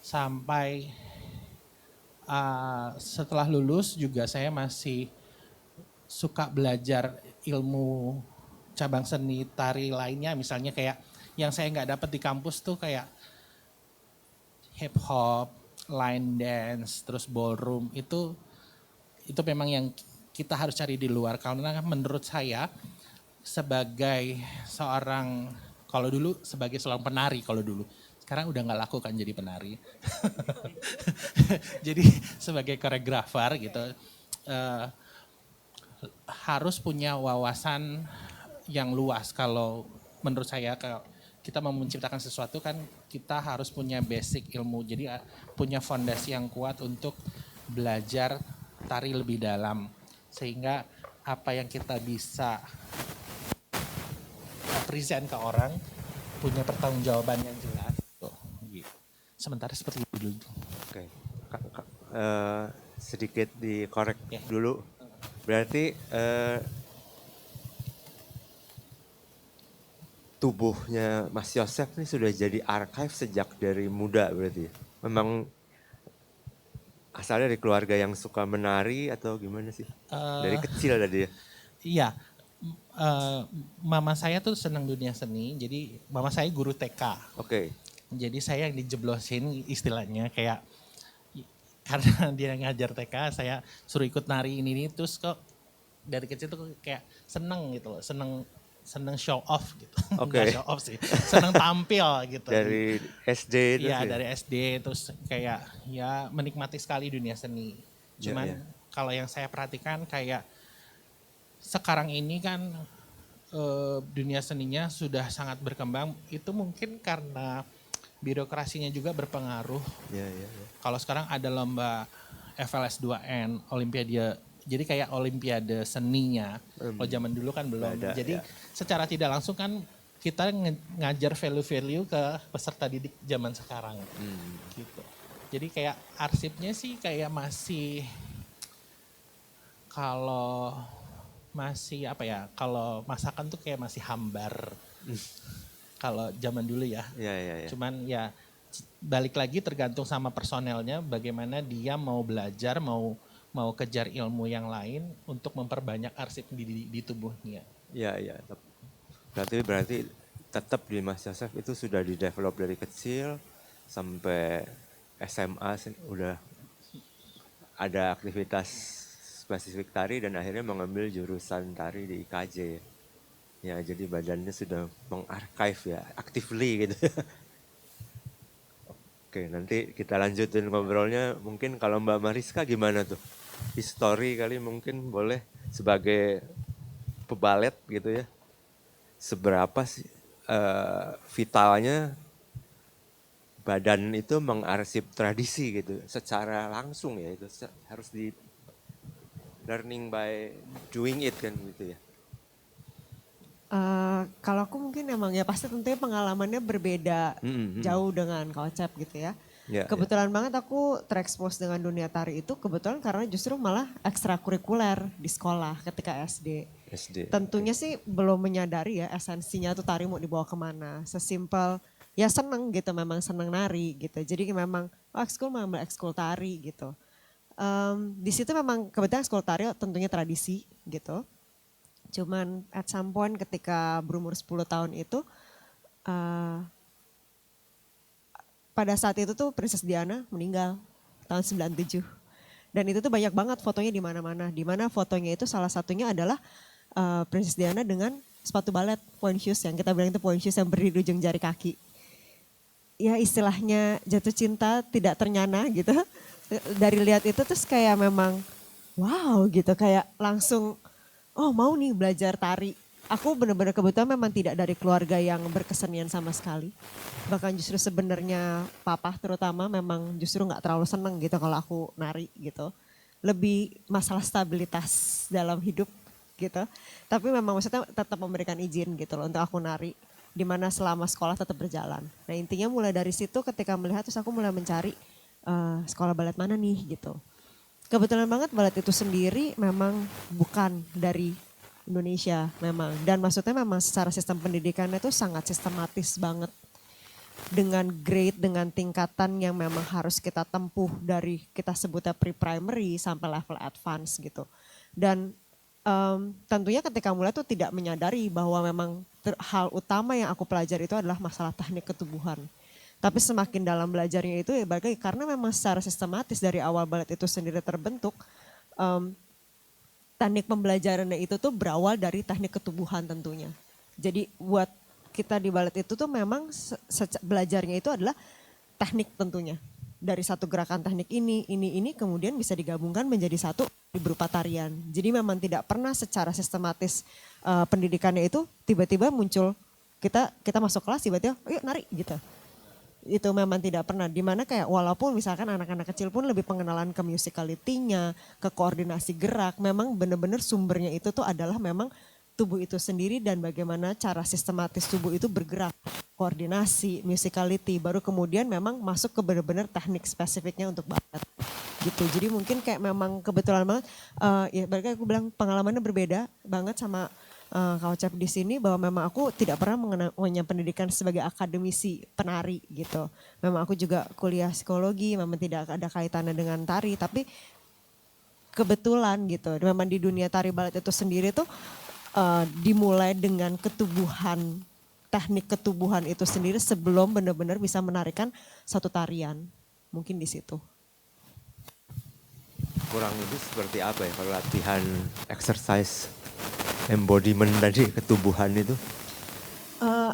Sampai setelah lulus juga saya masih suka belajar ilmu cabang seni tari lainnya. Misalnya kayak yang saya nggak dapat di kampus tuh kayak hip hop, line dance, terus ballroom. Itu memang yang kita harus cari di luar. Karena menurut saya sebagai seorang, kalau dulu sebagai seorang penari kalau dulu. Sekarang udah gak laku kan jadi penari. Jadi sebagai koreografer gitu, harus punya wawasan yang luas. Kalau menurut saya kalau kita mau menciptakan sesuatu kan kita harus punya basic ilmu. Jadi punya fondasi yang kuat untuk belajar tari lebih dalam. Sehingga apa yang kita bisa present ke orang punya pertanggungjawaban yang jelas. Tuh, gitu. Sementara seperti itu dulu. Oke. Sedikit dikorek Oke. dulu. Berarti tubuhnya Mas Yosef ini sudah jadi archive sejak dari muda berarti ya? Memang asalnya dari keluarga yang suka menari atau gimana sih? Dari kecil tadi ya? Iya, mama saya tuh senang dunia seni, jadi mama saya guru TK. Oke. Jadi saya yang dijeblosin istilahnya kayak karena dia ngajar TK, saya suruh ikut nari ini terus kok dari kecil tuh kayak seneng gitu loh, seneng show off gitu. Oke. Nggak show off sih, seneng tampil gitu. Dari SD itu Iya sih? dari SD terus kayak ya menikmati sekali dunia seni. Cuman Iya. kalau yang saya perhatikan kayak sekarang ini kan dunia seninya sudah sangat berkembang. Itu mungkin karena birokrasinya juga berpengaruh. Iya. Kalau sekarang ada lomba FLS 2N, Olimpiade. Jadi kayak Olimpiade seninya. Kalau zaman dulu kan belum. Ada, Jadi ya. secara tidak langsung kan kita ngajar value-value ke peserta didik zaman sekarang. Gitu. Jadi kayak arsipnya sih kayak masih kalau masakan tuh kayak masih hambar. Kalau zaman dulu ya. Iya. Cuman ya balik lagi tergantung sama personelnya bagaimana dia mau belajar, mau kejar ilmu yang lain untuk memperbanyak arsip di tubuhnya. Iya. Berarti tetap di Mas Yosef itu sudah di-develop dari kecil sampai SMA udah ada aktivitas spesifik tari dan akhirnya mengambil jurusan tari di IKJ. Ya, jadi badannya sudah mengarchive ya, actively gitu. Oke, nanti kita lanjutin ngobrolnya. Mungkin kalau Mbak Mariska gimana tuh? History kali mungkin boleh sebagai pebalet gitu ya. Seberapa sih vitalnya badan itu mengarsip tradisi gitu secara langsung ya, itu harus di learning by doing it kan gitu ya. Kalau aku mungkin emang ya pasti tentunya pengalamannya berbeda jauh dengan Kocep gitu ya. Ya, Kebetulan banget aku terekspos dengan dunia tari itu kebetulan karena justru malah ekstrakurikuler di sekolah ketika SD. SD. Tentunya sih belum menyadari ya esensinya tuh tari mau dibawa kemana. Sesimpel ya seneng gitu, memang seneng nari gitu. Jadi memang ekskul mengambil ekskul tari gitu. Di situ memang kebetulan ekskul tari tentunya tradisi gitu. Cuman at some point ketika berumur 10 tahun itu pada saat itu tuh Princess Diana meninggal tahun 97. Dan itu tuh banyak banget fotonya di mana-mana. Di mana fotonya itu salah satunya adalah Princess Diana dengan sepatu balet point shoes yang kita bilang itu point shoes yang berdiri di ujung jari kaki. Ya istilahnya jatuh cinta tidak ternyana gitu. Dari lihat itu terus kayak memang wow gitu, kayak langsung oh mau nih belajar tari. Aku benar-benar kebetulan memang tidak dari keluarga yang berkesenian sama sekali. Bahkan justru sebenarnya papa terutama memang justru nggak terlalu seneng gitu kalau aku nari gitu. Lebih masalah stabilitas dalam hidup gitu. Tapi memang maksudnya tetap memberikan izin gitu loh untuk aku nari. Dimana selama sekolah tetap berjalan. Nah intinya mulai dari situ ketika melihat terus aku mulai mencari sekolah balet mana nih gitu. Kebetulan banget balet itu sendiri memang bukan dari Indonesia memang. Dan maksudnya memang secara sistem pendidikannya itu sangat sistematis banget. Dengan grade, dengan tingkatan yang memang harus kita tempuh dari kita sebutnya pre-primary sampai level advance gitu. Dan tentunya ketika mulai tuh tidak menyadari bahwa memang hal utama yang aku pelajari itu adalah masalah teknik ketubuhan. Tapi semakin dalam belajarnya itu ya balik karena memang secara sistematis dari awal balet itu sendiri terbentuk, teknik pembelajarannya itu tuh berawal dari teknik ketubuhan tentunya. Jadi buat kita di balet itu tuh memang belajarnya itu adalah teknik tentunya. Dari satu gerakan teknik ini kemudian bisa digabungkan menjadi satu berupa tarian. Jadi memang tidak pernah secara sistematis pendidikannya itu tiba-tiba muncul kita masuk kelas tiba-tiba yuk nari gitu. itu memang tidak pernah, dimana kayak walaupun misalkan anak-anak kecil pun lebih pengenalan ke musicality-nya, ke koordinasi gerak, memang benar-benar sumbernya itu tuh adalah memang tubuh itu sendiri dan bagaimana cara sistematis tubuh itu bergerak, koordinasi, musicality, baru kemudian memang masuk ke benar-benar teknik spesifiknya untuk balet gitu. Jadi mungkin kayak memang kebetulan banget, ya balik aku bilang pengalamannya berbeda banget sama Kak Ocep di sini, bahwa memang aku tidak pernah mengenyam pendidikan sebagai akademisi penari gitu. Memang aku juga kuliah psikologi, memang tidak ada kaitannya dengan tari, tapi kebetulan gitu. Memang di dunia tari balet itu sendiri tuh dimulai dengan ketubuhan, teknik ketubuhan itu sendiri sebelum benar-benar bisa menarikan satu tarian. Mungkin di situ. Kurang lebih seperti apa ya kalau latihan exercise embodiment tadi, ketubuhan itu?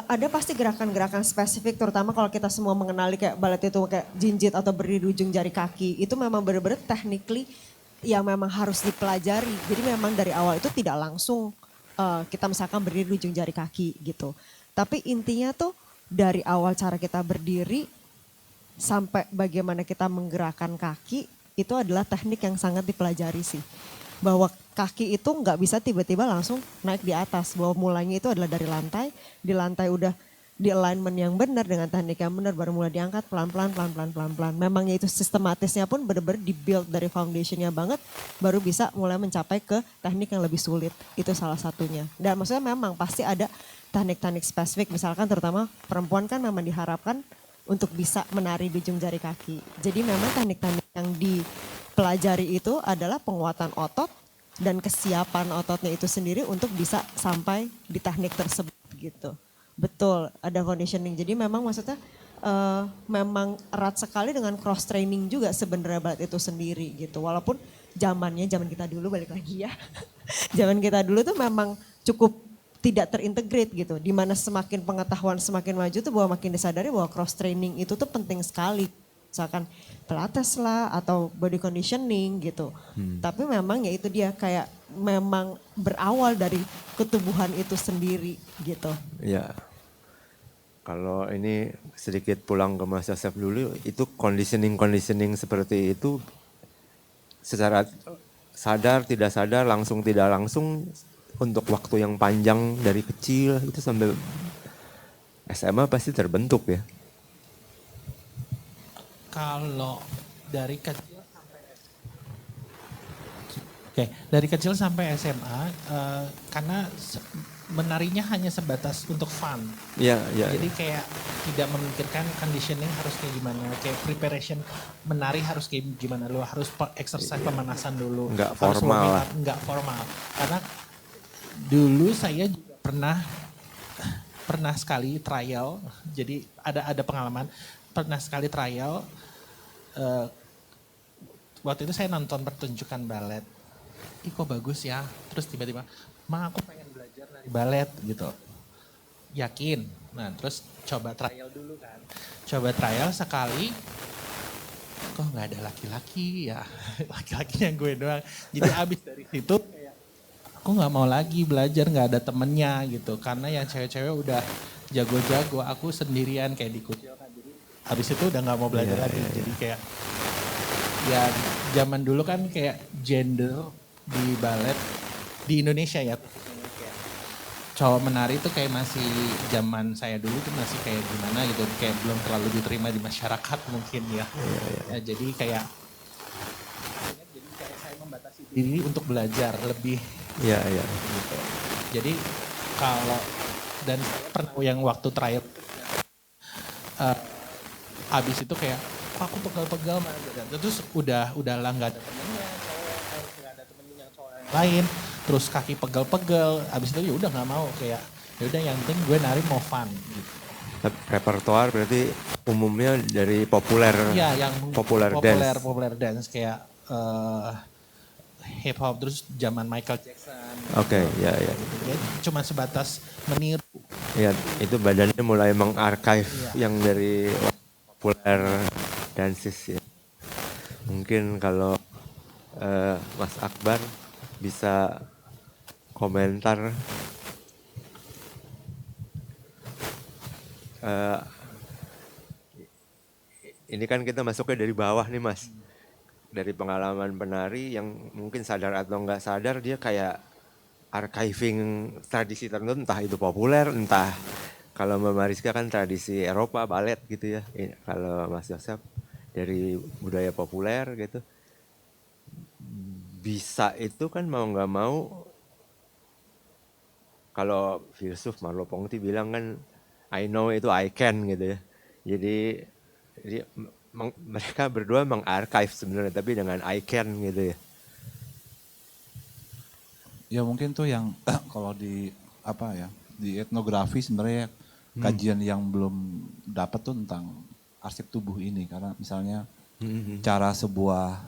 Ada pasti gerakan-gerakan spesifik, terutama kalau kita semua mengenali kayak balet itu kayak jinjit atau berdiri di ujung jari kaki. Itu memang benar-benar technically yang memang harus dipelajari. Jadi memang dari awal itu tidak langsung kita misalkan berdiri di ujung jari kaki gitu. Tapi intinya tuh dari awal cara kita berdiri sampai bagaimana kita menggerakkan kaki, itu adalah teknik yang sangat dipelajari sih. Bahwa kaki itu nggak bisa tiba-tiba langsung naik di atas. Bahwa mulainya itu adalah dari lantai, di lantai udah di alignment yang benar dengan teknik yang benar, baru mulai diangkat pelan-pelan, pelan-pelan, pelan-pelan. Memangnya itu sistematisnya pun benar-benar di-build dari foundationnya banget, baru bisa mulai mencapai ke teknik yang lebih sulit. Itu salah satunya. Dan maksudnya memang pasti ada teknik-teknik spesifik, misalkan terutama perempuan kan memang diharapkan untuk bisa menari di ujung jari kaki. Jadi memang teknik-teknik yang dipelajari itu adalah penguatan otot dan kesiapan ototnya itu sendiri untuk bisa sampai di teknik tersebut gitu. Betul, ada conditioning. Jadi memang maksudnya memang erat sekali dengan cross training juga sebenarnya balet itu sendiri gitu. Walaupun zaman kita dulu, balik lagi ya. Zaman kita dulu tuh memang cukup tidak terintegrate gitu. Dimana semakin pengetahuan semakin maju tuh bahwa makin disadari bahwa cross training itu tuh penting sekali. Misalkan pilates lah atau body conditioning gitu. Tapi memang ya itu dia kayak memang berawal dari ketubuhan itu sendiri gitu. Ya, kalau ini sedikit pulang ke Mas Yosef dulu, itu conditioning seperti itu secara sadar, tidak sadar, langsung tidak langsung untuk waktu yang panjang dari kecil itu sampai SMA pasti terbentuk ya. Kalau dari kecil sampai dari kecil sampai SMA, karena menarinya hanya sebatas untuk fun. Iya. Jadi kayak tidak memikirkan conditioning harus kayak gimana, kayak preparation menari harus kayak gimana, lu harus exercise pemanasan dulu. Nggak harus formal warming lah. up, nggak formal. Karena dulu saya juga pernah sekali trial, jadi ada pengalaman, pernah sekali trial, waktu itu saya nonton pertunjukan balet, ih kok bagus ya, terus tiba-tiba, Ma aku pengen belajar dari balet gitu, yakin, nah terus coba trial dulu kan, coba trial sekali, kok nggak ada laki-laki ya, laki-lakinya gue doang, jadi abis dari situ kayak, aku nggak mau lagi belajar, nggak ada temennya gitu, karena yang cewek-cewek udah jago-jago, aku sendirian kayak di kucil kan, jadi habis itu udah nggak mau belajar lagi, jadi kayak ya zaman dulu kan kayak gender di balet di Indonesia ya, kayak cowok menari itu kayak masih zaman saya dulu tuh masih kayak gimana gitu, kayak belum terlalu diterima di masyarakat mungkin ya. Ya jadi kayak saya membatasi diri untuk belajar lebih. Iya. Gitu. Jadi kalau dan saya pernah yang waktu trial abis itu kayak kok aku pegal-pegal terus udah lah nggak ada temennya cowok, nggak ada temen yang cowok yang lain, terus kaki pegel-pegel, abis itu ya udah nggak mau, kayak ya udah yang penting gue nari mau fun gitu. Repertoar berarti umumnya dari populer. Ya yang populer dance kayak hip hop, terus zaman Michael Jackson. Oke, ya. Gitu. Cuma sebatas meniru. Ya, itu badannya mulai mengarchive yang dari populer dances ya. Mungkin kalau Mas Akbar bisa komentar ini kan kita masuknya dari bawah nih Mas. Dari pengalaman penari yang mungkin sadar atau nggak sadar dia kayak archiving tradisi tertentu, entah itu populer, entah kalau Mbak Mariska kan tradisi Eropa, balet gitu ya. Kalau Mas Yosef dari budaya populer gitu. Bisa itu kan mau nggak mau, kalau filsuf Merleau-Ponty bilang kan I know itu I can gitu ya. Jadi mereka berdua mengarchive sebenarnya tapi dengan I can gitu ya. Ya mungkin tuh yang kalau di apa ya, di etnografi sebenarnya kajian yang belum dapat tuh tentang arsip tubuh ini, karena misalnya cara sebuah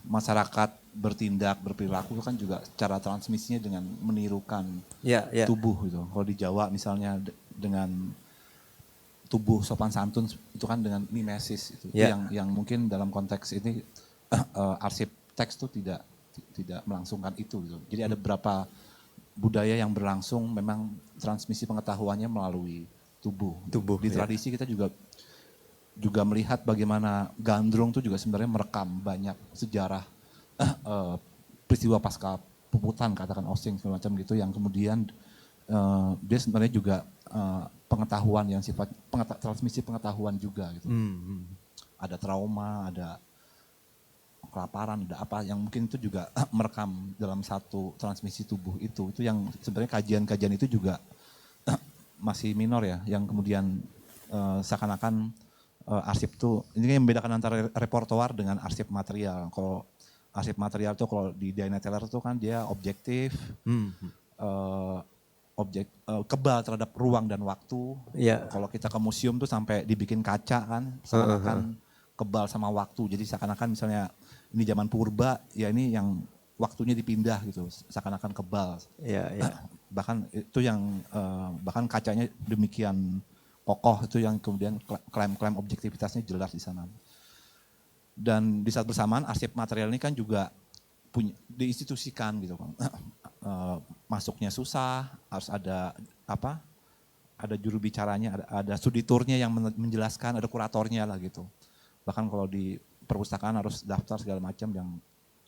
masyarakat bertindak, berperilaku itu kan juga cara transmisinya dengan menirukan tubuh gitu. Kalau di Jawa misalnya dengan tubuh sopan santun itu kan dengan mimesis itu yang mungkin dalam konteks ini arsip teks itu tidak melangsungkan itu gitu. Jadi ada beberapa budaya yang berlangsung memang transmisi pengetahuannya melalui tubuh. Di tradisi kita juga melihat bagaimana Gandrung itu juga sebenarnya merekam banyak sejarah peristiwa pasca puputan, katakan Osing segala macam gitu, yang kemudian dia sebenarnya juga pengetahuan yang sifat transmisi pengetahuan juga gitu. Ada trauma, ada kelaparan, ada apa yang mungkin itu juga merekam dalam satu transmisi tubuh itu yang sebenarnya kajian-kajian itu juga masih minor ya, yang kemudian seakan-akan arsip itu ini yang membedakan antara repertoar dengan arsip material. Kalau arsip material itu kalau di Diana Teller itu kan dia objektif, kebal terhadap ruang dan waktu. Kalau kita ke museum tuh sampai dibikin kaca kan, seakan-akan kebal sama waktu. Jadi seakan-akan misalnya ini zaman purba, ya ini yang waktunya dipindah gitu, seakan-akan kebal. Bahkan itu yang bahkan kacanya demikian kokoh, itu yang kemudian klaim-klaim objektivitasnya jelas di sana. Dan di saat bersamaan arsip material ini kan juga diinstitusikan gitu kan. Masuknya susah, harus ada apa? Ada juru bicaranya, ada studiturnya yang menjelaskan, ada kuratornya lah gitu. Bahkan kalau di perpustakaan harus daftar segala macam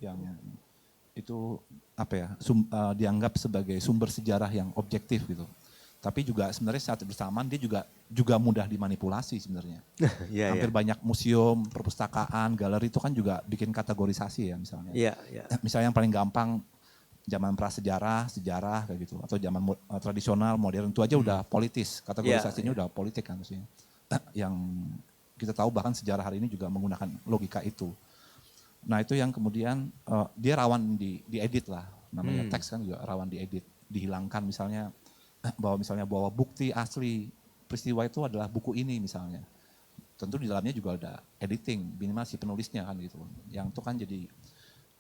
yang itu apa ya? Dianggap sebagai sumber sejarah yang objektif gitu. Tapi juga sebenarnya saat bersamaan dia juga mudah dimanipulasi sebenarnya. Hampir banyak museum, perpustakaan, galeri itu kan juga bikin kategorisasi ya misalnya. Misalnya yang paling gampang zaman prasejarah, sejarah kayak gitu, atau zaman tradisional, modern itu aja udah politis, kategorisasinya udah politik kan maksudnya. Yang kita tahu bahkan sejarah hari ini juga menggunakan logika itu. Nah itu yang kemudian dia rawan diedit lah, namanya teks kan juga rawan diedit, dihilangkan misalnya bahwa bukti asli peristiwa itu adalah buku ini misalnya. Tentu di dalamnya juga ada editing, minimal si penulisnya kan gitu. Yang itu kan jadi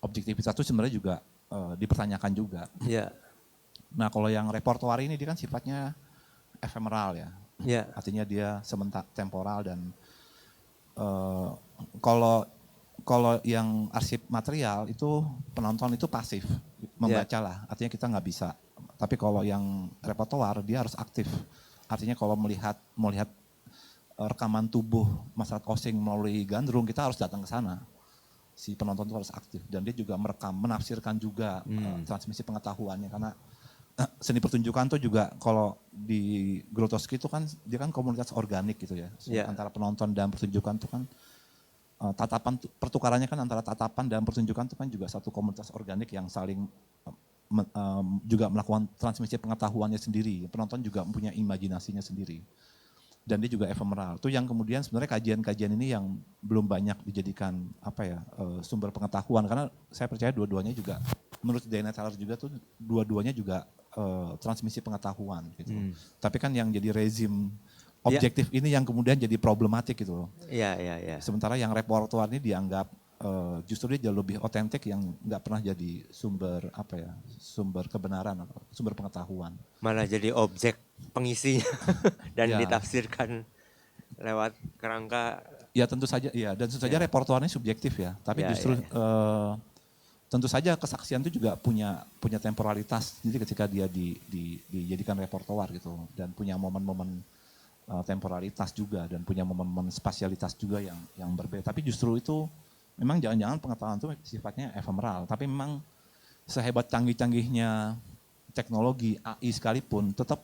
objektivitas itu sebenarnya juga dipertanyakan juga. Nah kalau yang repertoire ini dia kan sifatnya ephemeral ya. Artinya dia sementara temporal dan kalau yang arsip material itu penonton itu pasif, membaca lah. Artinya kita nggak bisa. Tapi kalau yang repertoar dia harus aktif. Artinya kalau melihat rekaman tubuh masyarakat Osing melalui Gandrung, kita harus datang ke sana. Si penonton itu harus aktif dan dia juga merekam, menafsirkan juga transmisi pengetahuannya, karena seni pertunjukan tuh juga kalau di Grotowski itu kan dia kan komunitas organik gitu ya. Antara penonton dan pertunjukan itu kan tatapan pertukarannya kan antara tatapan dan pertunjukan itu kan juga satu komunitas organik yang saling juga melakukan transmisi pengetahuannya sendiri. Penonton juga mempunyai imajinasinya sendiri. Dan dia juga ephemeral. Itu yang kemudian sebenarnya kajian-kajian ini yang belum banyak dijadikan sumber pengetahuan. Karena saya percaya dua-duanya juga, menurut Diana Teller juga tuh dua-duanya juga transmisi pengetahuan gitu. Tapi kan yang jadi rezim objektif ini yang kemudian jadi problematik gitu loh. Sementara yang repertoire ini dianggap justru dia jauh lebih otentik, yang nggak pernah jadi sumber sumber kebenaran atau sumber pengetahuan. Malah jadi objek pengisinya dan ditafsirkan lewat kerangka. Ya tentu saja, dan tentu saja repertoarnya subjektif ya. Tapi justru tentu saja kesaksian itu juga punya temporalitas. Jadi ketika dia dijadikan repertoar gitu dan punya momen-momen temporalitas juga dan punya momen-momen spasialitas juga yang berbeda. Tapi justru itu memang jangan-jangan pengetahuan itu sifatnya ephemeral. Tapi memang sehebat canggih-canggihnya teknologi AI sekalipun tetap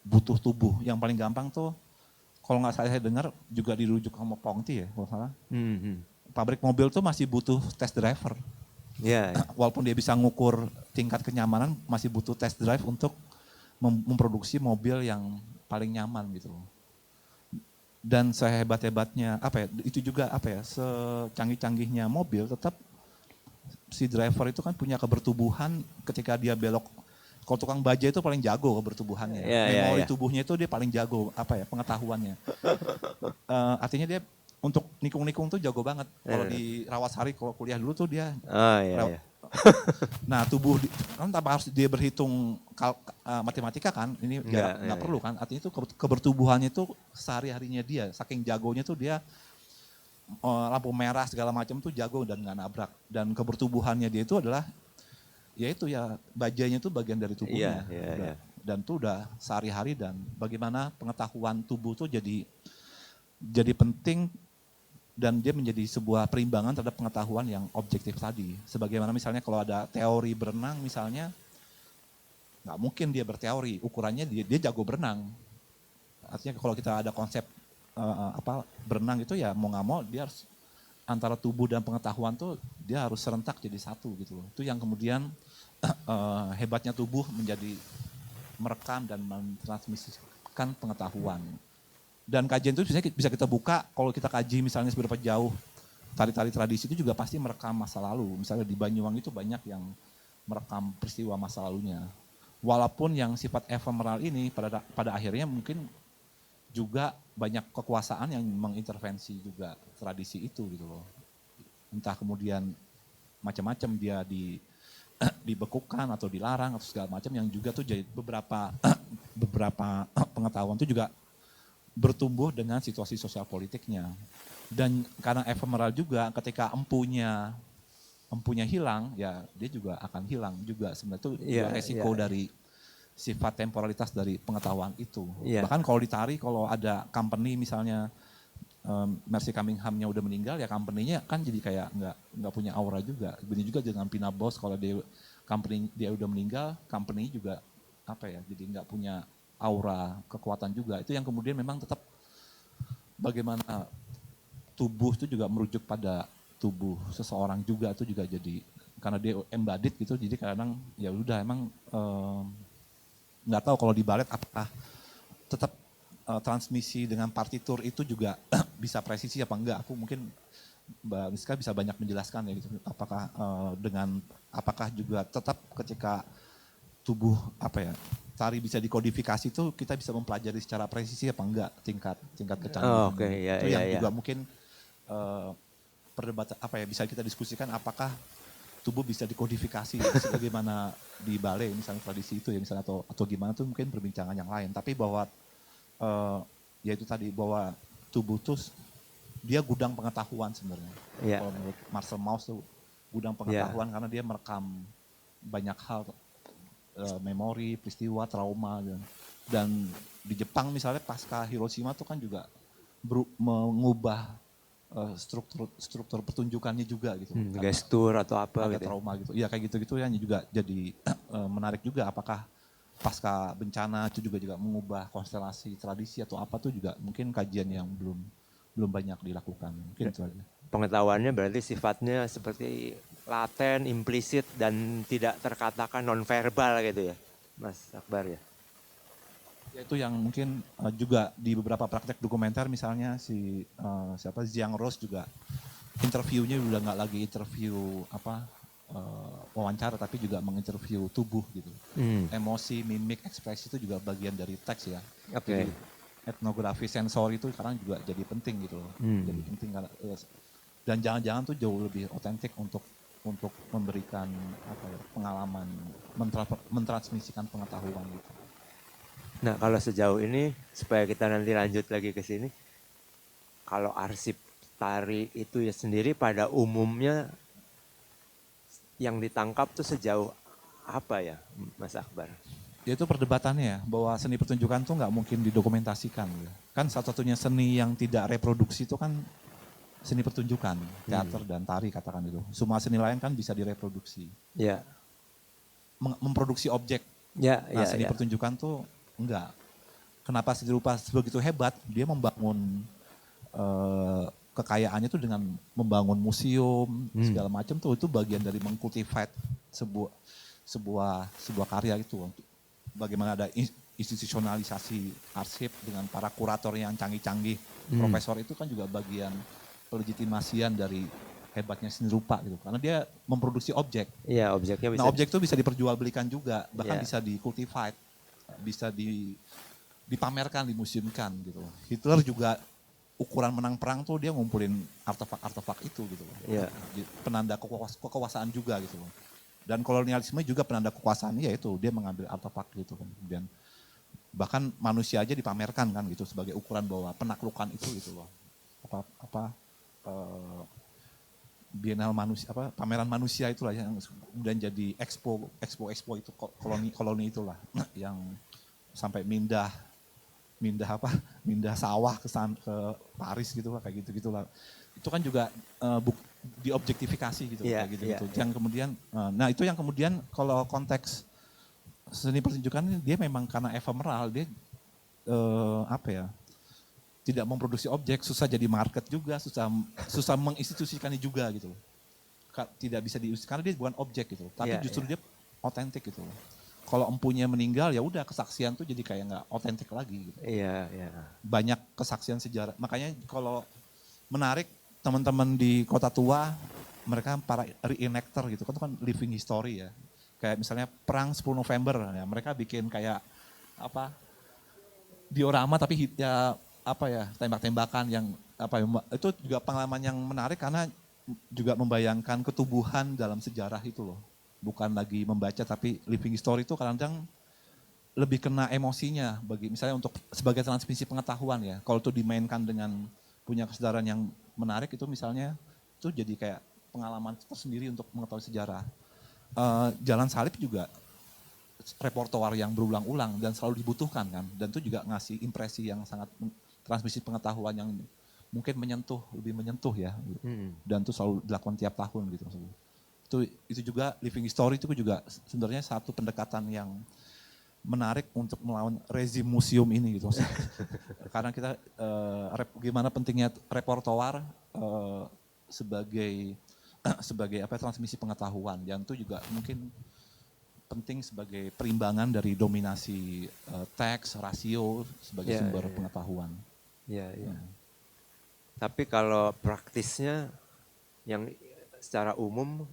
butuh tubuh. Yang paling gampang tuh kalau nggak salah saya dengar juga dirujuk sama Pongti ya kalau salah. Pabrik mobil tuh masih butuh test driver. Walaupun dia bisa ngukur tingkat kenyamanan, masih butuh test drive untuk memproduksi mobil yang paling nyaman gitu. Dan sehebat-hebatnya itu juga secanggih-canggihnya mobil tetap si driver itu kan punya kebertubuhan ketika dia belok. Kalau tukang baja itu paling jago kebertubuhannya. Memori tubuhnya itu dia paling jago pengetahuannya. Artinya dia untuk nikung-nikung tuh jago banget. Kalau di Rawasari kalau kuliah dulu tuh dia Nah tubuh kan tanpa harus dia berhitung matematika kan, ini nggak perlu kan. Artinya itu kebertubuhannya itu sehari-harinya dia, saking jagonya tuh dia lampu merah segala macam tuh jago dan nggak nabrak. Dan kebertubuhannya dia itu adalah yaitu bajanya itu bagian dari tubuhnya. Dan itu udah sehari-hari dan bagaimana pengetahuan tubuh tuh jadi penting dan dia menjadi sebuah perimbangan terhadap pengetahuan yang objektif tadi. Sebagaimana misalnya kalau ada teori berenang misalnya, nggak mungkin dia berteori, ukurannya dia jago berenang. Artinya kalau kita ada konsep berenang itu ya mau nggak mau dia harus antara tubuh dan pengetahuan tuh dia harus serentak jadi satu gitu loh. Itu yang kemudian hebatnya tubuh menjadi merekam dan mentransmisikan pengetahuan. Dan kajian itu bisa kita buka kalau kita kaji misalnya seberapa jauh tari-tari tradisi itu juga pasti merekam masa lalu. Misalnya di Banyuwangi itu banyak yang merekam peristiwa masa lalunya. Walaupun yang sifat ephemeral ini pada akhirnya mungkin juga banyak kekuasaan yang mengintervensi juga tradisi itu gitu loh. Entah kemudian macam-macam dia dibekukan atau dilarang atau segala macam yang juga tuh jadi beberapa pengetahuan itu juga bertumbuh dengan situasi sosial politiknya. Dan karena ephemeral juga ketika empunya hilang, ya dia juga akan hilang juga. Sebenarnya itu resiko dari sifat temporalitas dari pengetahuan itu. Bahkan kalau ditari, kalau ada company misalnya Mercy Cunningham-nya udah meninggal, ya company-nya kan jadi kayak nggak punya aura juga. Begini juga dengan Pina Bausch, kalau dia udah meninggal, company juga jadi nggak punya aura kekuatan juga. Itu yang kemudian memang tetap bagaimana tubuh itu juga merujuk pada tubuh seseorang juga, itu juga jadi karena dia embodied gitu, jadi kadang ya udah emang nggak tahu kalau di balet apakah tetap transmisi dengan partitur itu juga bisa presisi apa enggak. Aku mungkin Mbak Miska bisa banyak menjelaskan ya gitu. Apakah juga tetap ketika tubuh tari bisa dikodifikasi itu kita bisa mempelajari secara presisi apa enggak tingkat kecanggihan. Itu yang juga mungkin perdebatan bisa kita diskusikan apakah tubuh bisa dikodifikasi sebagaimana di ballet misalnya tradisi itu ya misalnya atau gimana tuh mungkin perbincangan yang lain. Tapi bahwa yaitu tadi bahwa tubuh tuh dia gudang pengetahuan sebenarnya. Kalau menurut Marcel Mauss tuh gudang pengetahuan karena dia merekam banyak hal, memori, peristiwa, trauma dan di Jepang misalnya pasca Hiroshima tuh kan juga mengubah struktur pertunjukannya juga gitu. Gestur atau apa ada gitu. Trauma gitu. Iya kayak gitu-gitu ya juga jadi menarik juga apakah pasca bencana itu juga mengubah konstelasi tradisi atau apa tuh juga mungkin kajian yang belum banyak dilakukan. Mungkin itu aja. Pengetahuannya berarti sifatnya seperti laten, implisit dan tidak terkatakan nonverbal gitu ya, Mas Akbar ya. Itu yang mungkin juga di beberapa praktek dokumenter misalnya Zhang Rose juga interviewnya udah nggak lagi interview wawancara tapi juga menginterview tubuh gitu. Emosi, mimik, ekspresi itu juga bagian dari teks ya. Jadi etnografi sensori itu sekarang juga jadi penting gitu loh. Jadi penting karena dan jangan-jangan tuh jauh lebih otentik untuk memberikan pengalaman, mentransmisikan pengetahuan gitu. Nah kalau sejauh ini supaya kita nanti lanjut lagi ke sini, kalau arsip tari itu ya sendiri pada umumnya yang ditangkap tuh sejauh apa ya Mas Akbar? Ya itu perdebatannya ya, bahwa seni pertunjukan tuh nggak mungkin didokumentasikan. Gitu. Kan satu-satunya seni yang tidak reproduksi itu kan seni pertunjukan, teater dan tari katakan itu. Semua seni lain kan bisa direproduksi. Ya. Memproduksi objek. Nah seni pertunjukan tuh enggak. Kenapa seni rupa begitu hebat? Dia membangun kekayaannya tuh dengan membangun museum segala macam tuh, itu bagian dari mengkultivate sebuah karya itu. Bagaimana ada institusionalisasi arsip dengan para kurator yang canggih-canggih, profesor itu kan juga bagian pelegitimasian dari hebatnya seni rupa gitu. Karena dia memproduksi objek. Iya, objeknya bisa. Nah, objek itu bisa diperjualbelikan juga, bahkan bisa dikultivate, bisa dipamerkan, dimuseumkan gitu. Hitler juga ukuran menang perang tuh dia ngumpulin artefak-artefak itu gitu loh. Iya. Penanda kekuasaan juga gitu loh. Dan kolonialisme juga penanda kekuasaan, ya itu dia mengambil artefak gitu kan. Kemudian bahkan manusia aja dipamerkan kan gitu sebagai ukuran bahwa penaklukan itu gitu loh. Bienal manusia, pameran manusia itulah yang kemudian jadi expo itu koloni itulah yang sampai mindah sawah ke Paris gitu lah, kayak gitulah. Itu kan juga diobjektifikasi gitu kayak gitu. Yang kemudian nah itu yang kemudian kalau konteks seni pertunjukan dia memang karena ephemeral, dia tidak memproduksi objek, susah jadi market juga, susah menginstitusikannya juga gitu loh. Tidak bisa karena dia bukan objek gitu, tapi justru dia otentik gitu loh. Kalau empunya meninggal ya udah, kesaksian tuh jadi kayak nggak otentik lagi gitu. Iya. Banyak kesaksian sejarah, makanya kalau menarik teman-teman di Kota Tua, mereka para reenactor gitu kan, itu kan living history ya. Kayak misalnya perang 10 November, ya mereka bikin kayak diorama tapi tembak-tembakan yang itu juga pengalaman yang menarik karena juga membayangkan ketubuhan dalam sejarah itu loh. Bukan lagi membaca tapi living story itu kadang-kadang lebih kena emosinya bagi misalnya untuk sebagai transmisi pengetahuan ya. Kalau itu dimainkan dengan punya kesadaran yang menarik itu misalnya itu jadi kayak pengalaman tersendiri untuk mengetahui sejarah. Jalan Salib juga repertoar yang berulang-ulang dan selalu dibutuhkan kan, dan itu juga ngasih impresi yang sangat transmisi pengetahuan yang mungkin lebih menyentuh ya, dan itu selalu dilakukan tiap tahun gitu. Itu juga living story itu juga sebenarnya satu pendekatan yang menarik untuk melawan rezim museum ini gitu. Karena kita gimana pentingnya repertoar sebagai transmisi pengetahuan, yang itu juga mungkin penting sebagai perimbangan dari dominasi teks, rasio sebagai sumber pengetahuan. Iya. Tapi kalau praktisnya yang secara umum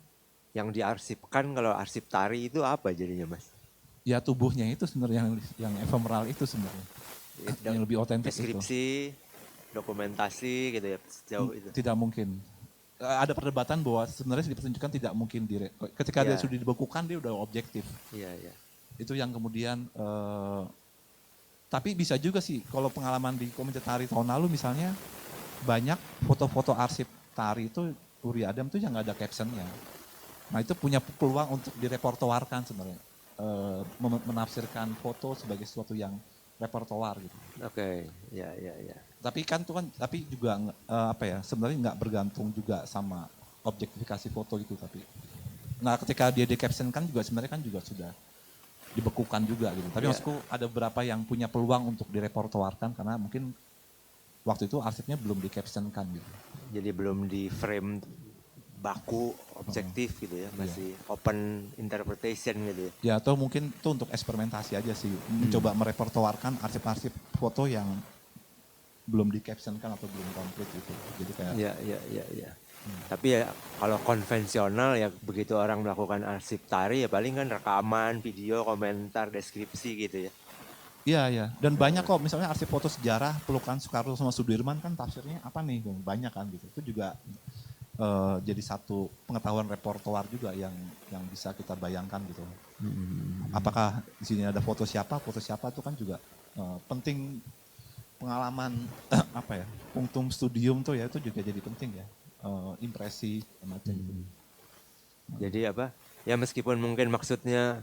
yang diarsipkan, kalau arsip tari itu apa jadinya, Mas? Ya tubuhnya itu sebenarnya yang ephemeral itu sebenarnya. Yang lebih otentik itu. Deskripsi, dokumentasi gitu ya, sejauh itu. Tidak mungkin. Ada perdebatan bahwa sebenarnya dipertunjukkan tidak mungkin ketika dia sudah dibekukan dia udah objektif. Iya. Itu yang kemudian tapi bisa juga sih kalau pengalaman di Komite Tari tahun lalu misalnya banyak foto-foto arsip tari itu Uri Adam itu yang nggak ada captionnya. Nah itu punya peluang untuk direpertoarkan sebenarnya, menafsirkan foto sebagai sesuatu yang repertoar gitu. Oke, ya. Tapi kan itu kan, tapi juga sebenarnya nggak bergantung juga sama objektifikasi foto itu. Tapi, nah ketika dia di-captionkan juga sebenarnya kan juga sudah dibekukan juga gitu. Tapi maksudku ada beberapa yang punya peluang untuk direpertoarkan karena mungkin waktu itu arsipnya belum di-captionkan gitu. Jadi belum di frame baku objektif gitu ya, masih open interpretation gitu ya. Ya atau mungkin itu untuk eksperimentasi aja sih, mencoba merepertoarkan arsip-arsip foto yang belum di-captionkan atau belum komplit gitu. Jadi kayak Iya. Tapi ya kalau konvensional ya begitu orang melakukan arsip tari ya paling kan rekaman, video, komentar, deskripsi gitu ya. Iya. Dan banyak kok misalnya arsip foto sejarah pelukan Soekarno sama Sudirman kan tafsirnya apa nih? Banyak kan gitu. Itu juga jadi satu pengetahuan repertoar juga yang bisa kita bayangkan gitu. Apakah di sini ada foto siapa itu kan juga penting. Pengalaman punctum studium tuh ya itu juga jadi penting ya, impresi macam itu. Jadi ya meskipun mungkin maksudnya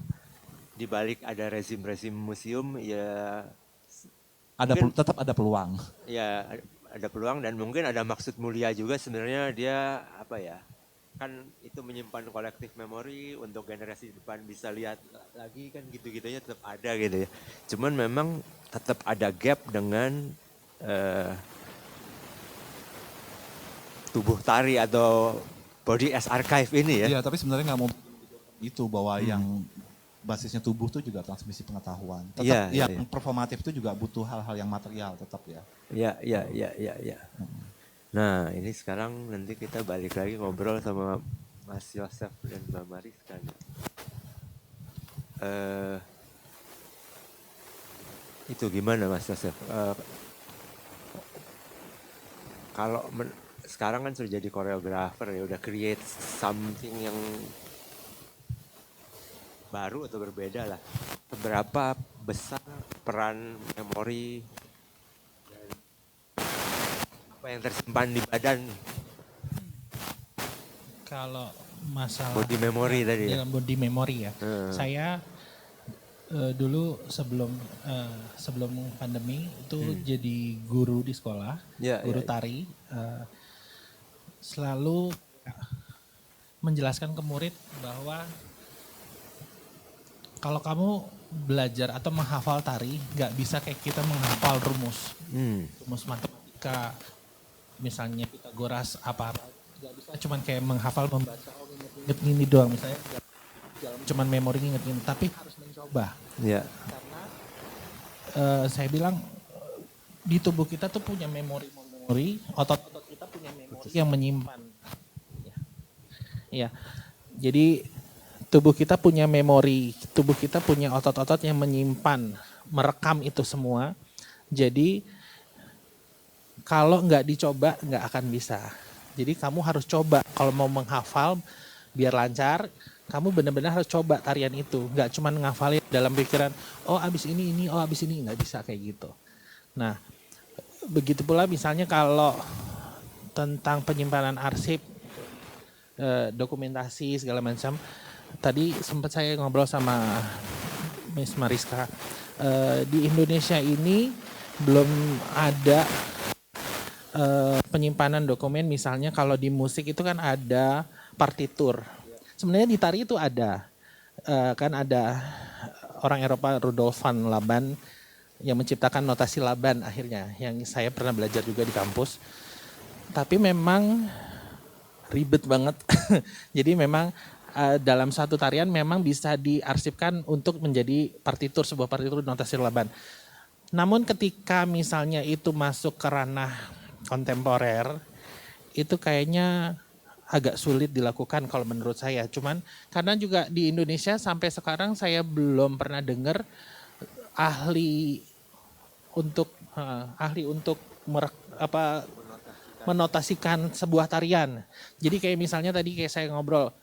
di balik ada rezim-rezim museum ya Tetap ada peluang. ya ada peluang dan mungkin ada maksud mulia juga sebenarnya dia apa ya, kan itu menyimpan kolektif memori untuk generasi depan bisa lihat lagi kan gitu-gitunya tetap ada gitu ya. Cuman memang tetap ada gap dengan tubuh tari atau body as archive ini ya. Iya, tapi sebenarnya nggak mau itu bahwa yang basisnya tubuh tuh juga transmisi pengetahuan. Tetap yang performatif itu juga butuh hal-hal yang material tetap ya. Iya. Nah ini sekarang nanti kita balik lagi ngobrol sama Mas Yosef dan Mbak Mariska. Itu gimana Mas Yosef? Kalau sekarang kan sudah jadi koreografer ya, udah create something yang baru atau berbeda lah. Seberapa besar peran memori dan apa yang tersimpan di badan? Kalau masalah Body memory tadi ya? Dalam body memory ya. Saya dulu sebelum pandemi itu jadi guru di sekolah, guru tari. Selalu menjelaskan ke murid bahwa kalau kamu belajar atau menghafal tari, nggak bisa kayak kita menghafal rumus matematika, misalnya Pythagoras apa, nggak bisa cuman kayak menghafal membaca inget ini doang misalnya, cuman memori inget ini, tapi harus mencoba. Karena saya bilang di tubuh kita tuh punya memori, otot-otot kita punya memori yang menyimpan. Ya, jadi tubuh kita punya memori, tubuh kita punya otot-otot yang menyimpan, merekam itu semua. Jadi kalau nggak dicoba nggak akan bisa. Jadi kamu harus coba kalau mau menghafal biar lancar. Kamu benar-benar harus coba tarian itu, nggak cuma ngafalin dalam pikiran. Oh abis ini, oh abis ini, nggak bisa kayak gitu. Nah begitu pula misalnya kalau tentang penyimpanan arsip, dokumentasi segala macam. Tadi sempat saya ngobrol sama Miss Mariska, di Indonesia ini belum ada penyimpanan dokumen. Misalnya kalau di musik itu kan ada partitur. Sebenarnya di tari itu ada, kan ada orang Eropa Rudolf van Laban yang menciptakan notasi Laban akhirnya, yang saya pernah belajar juga di kampus. Tapi memang ribet banget. Jadi memang dalam satu tarian memang bisa diarsipkan untuk menjadi partitur, sebuah partitur notasi Laban. Namun ketika misalnya itu masuk ke ranah kontemporer, itu kayaknya agak sulit dilakukan kalau menurut saya. Cuman karena juga di Indonesia sampai sekarang saya belum pernah dengar ahli untuk menotasikan sebuah tarian. Jadi kayak misalnya tadi kayak saya ngobrol,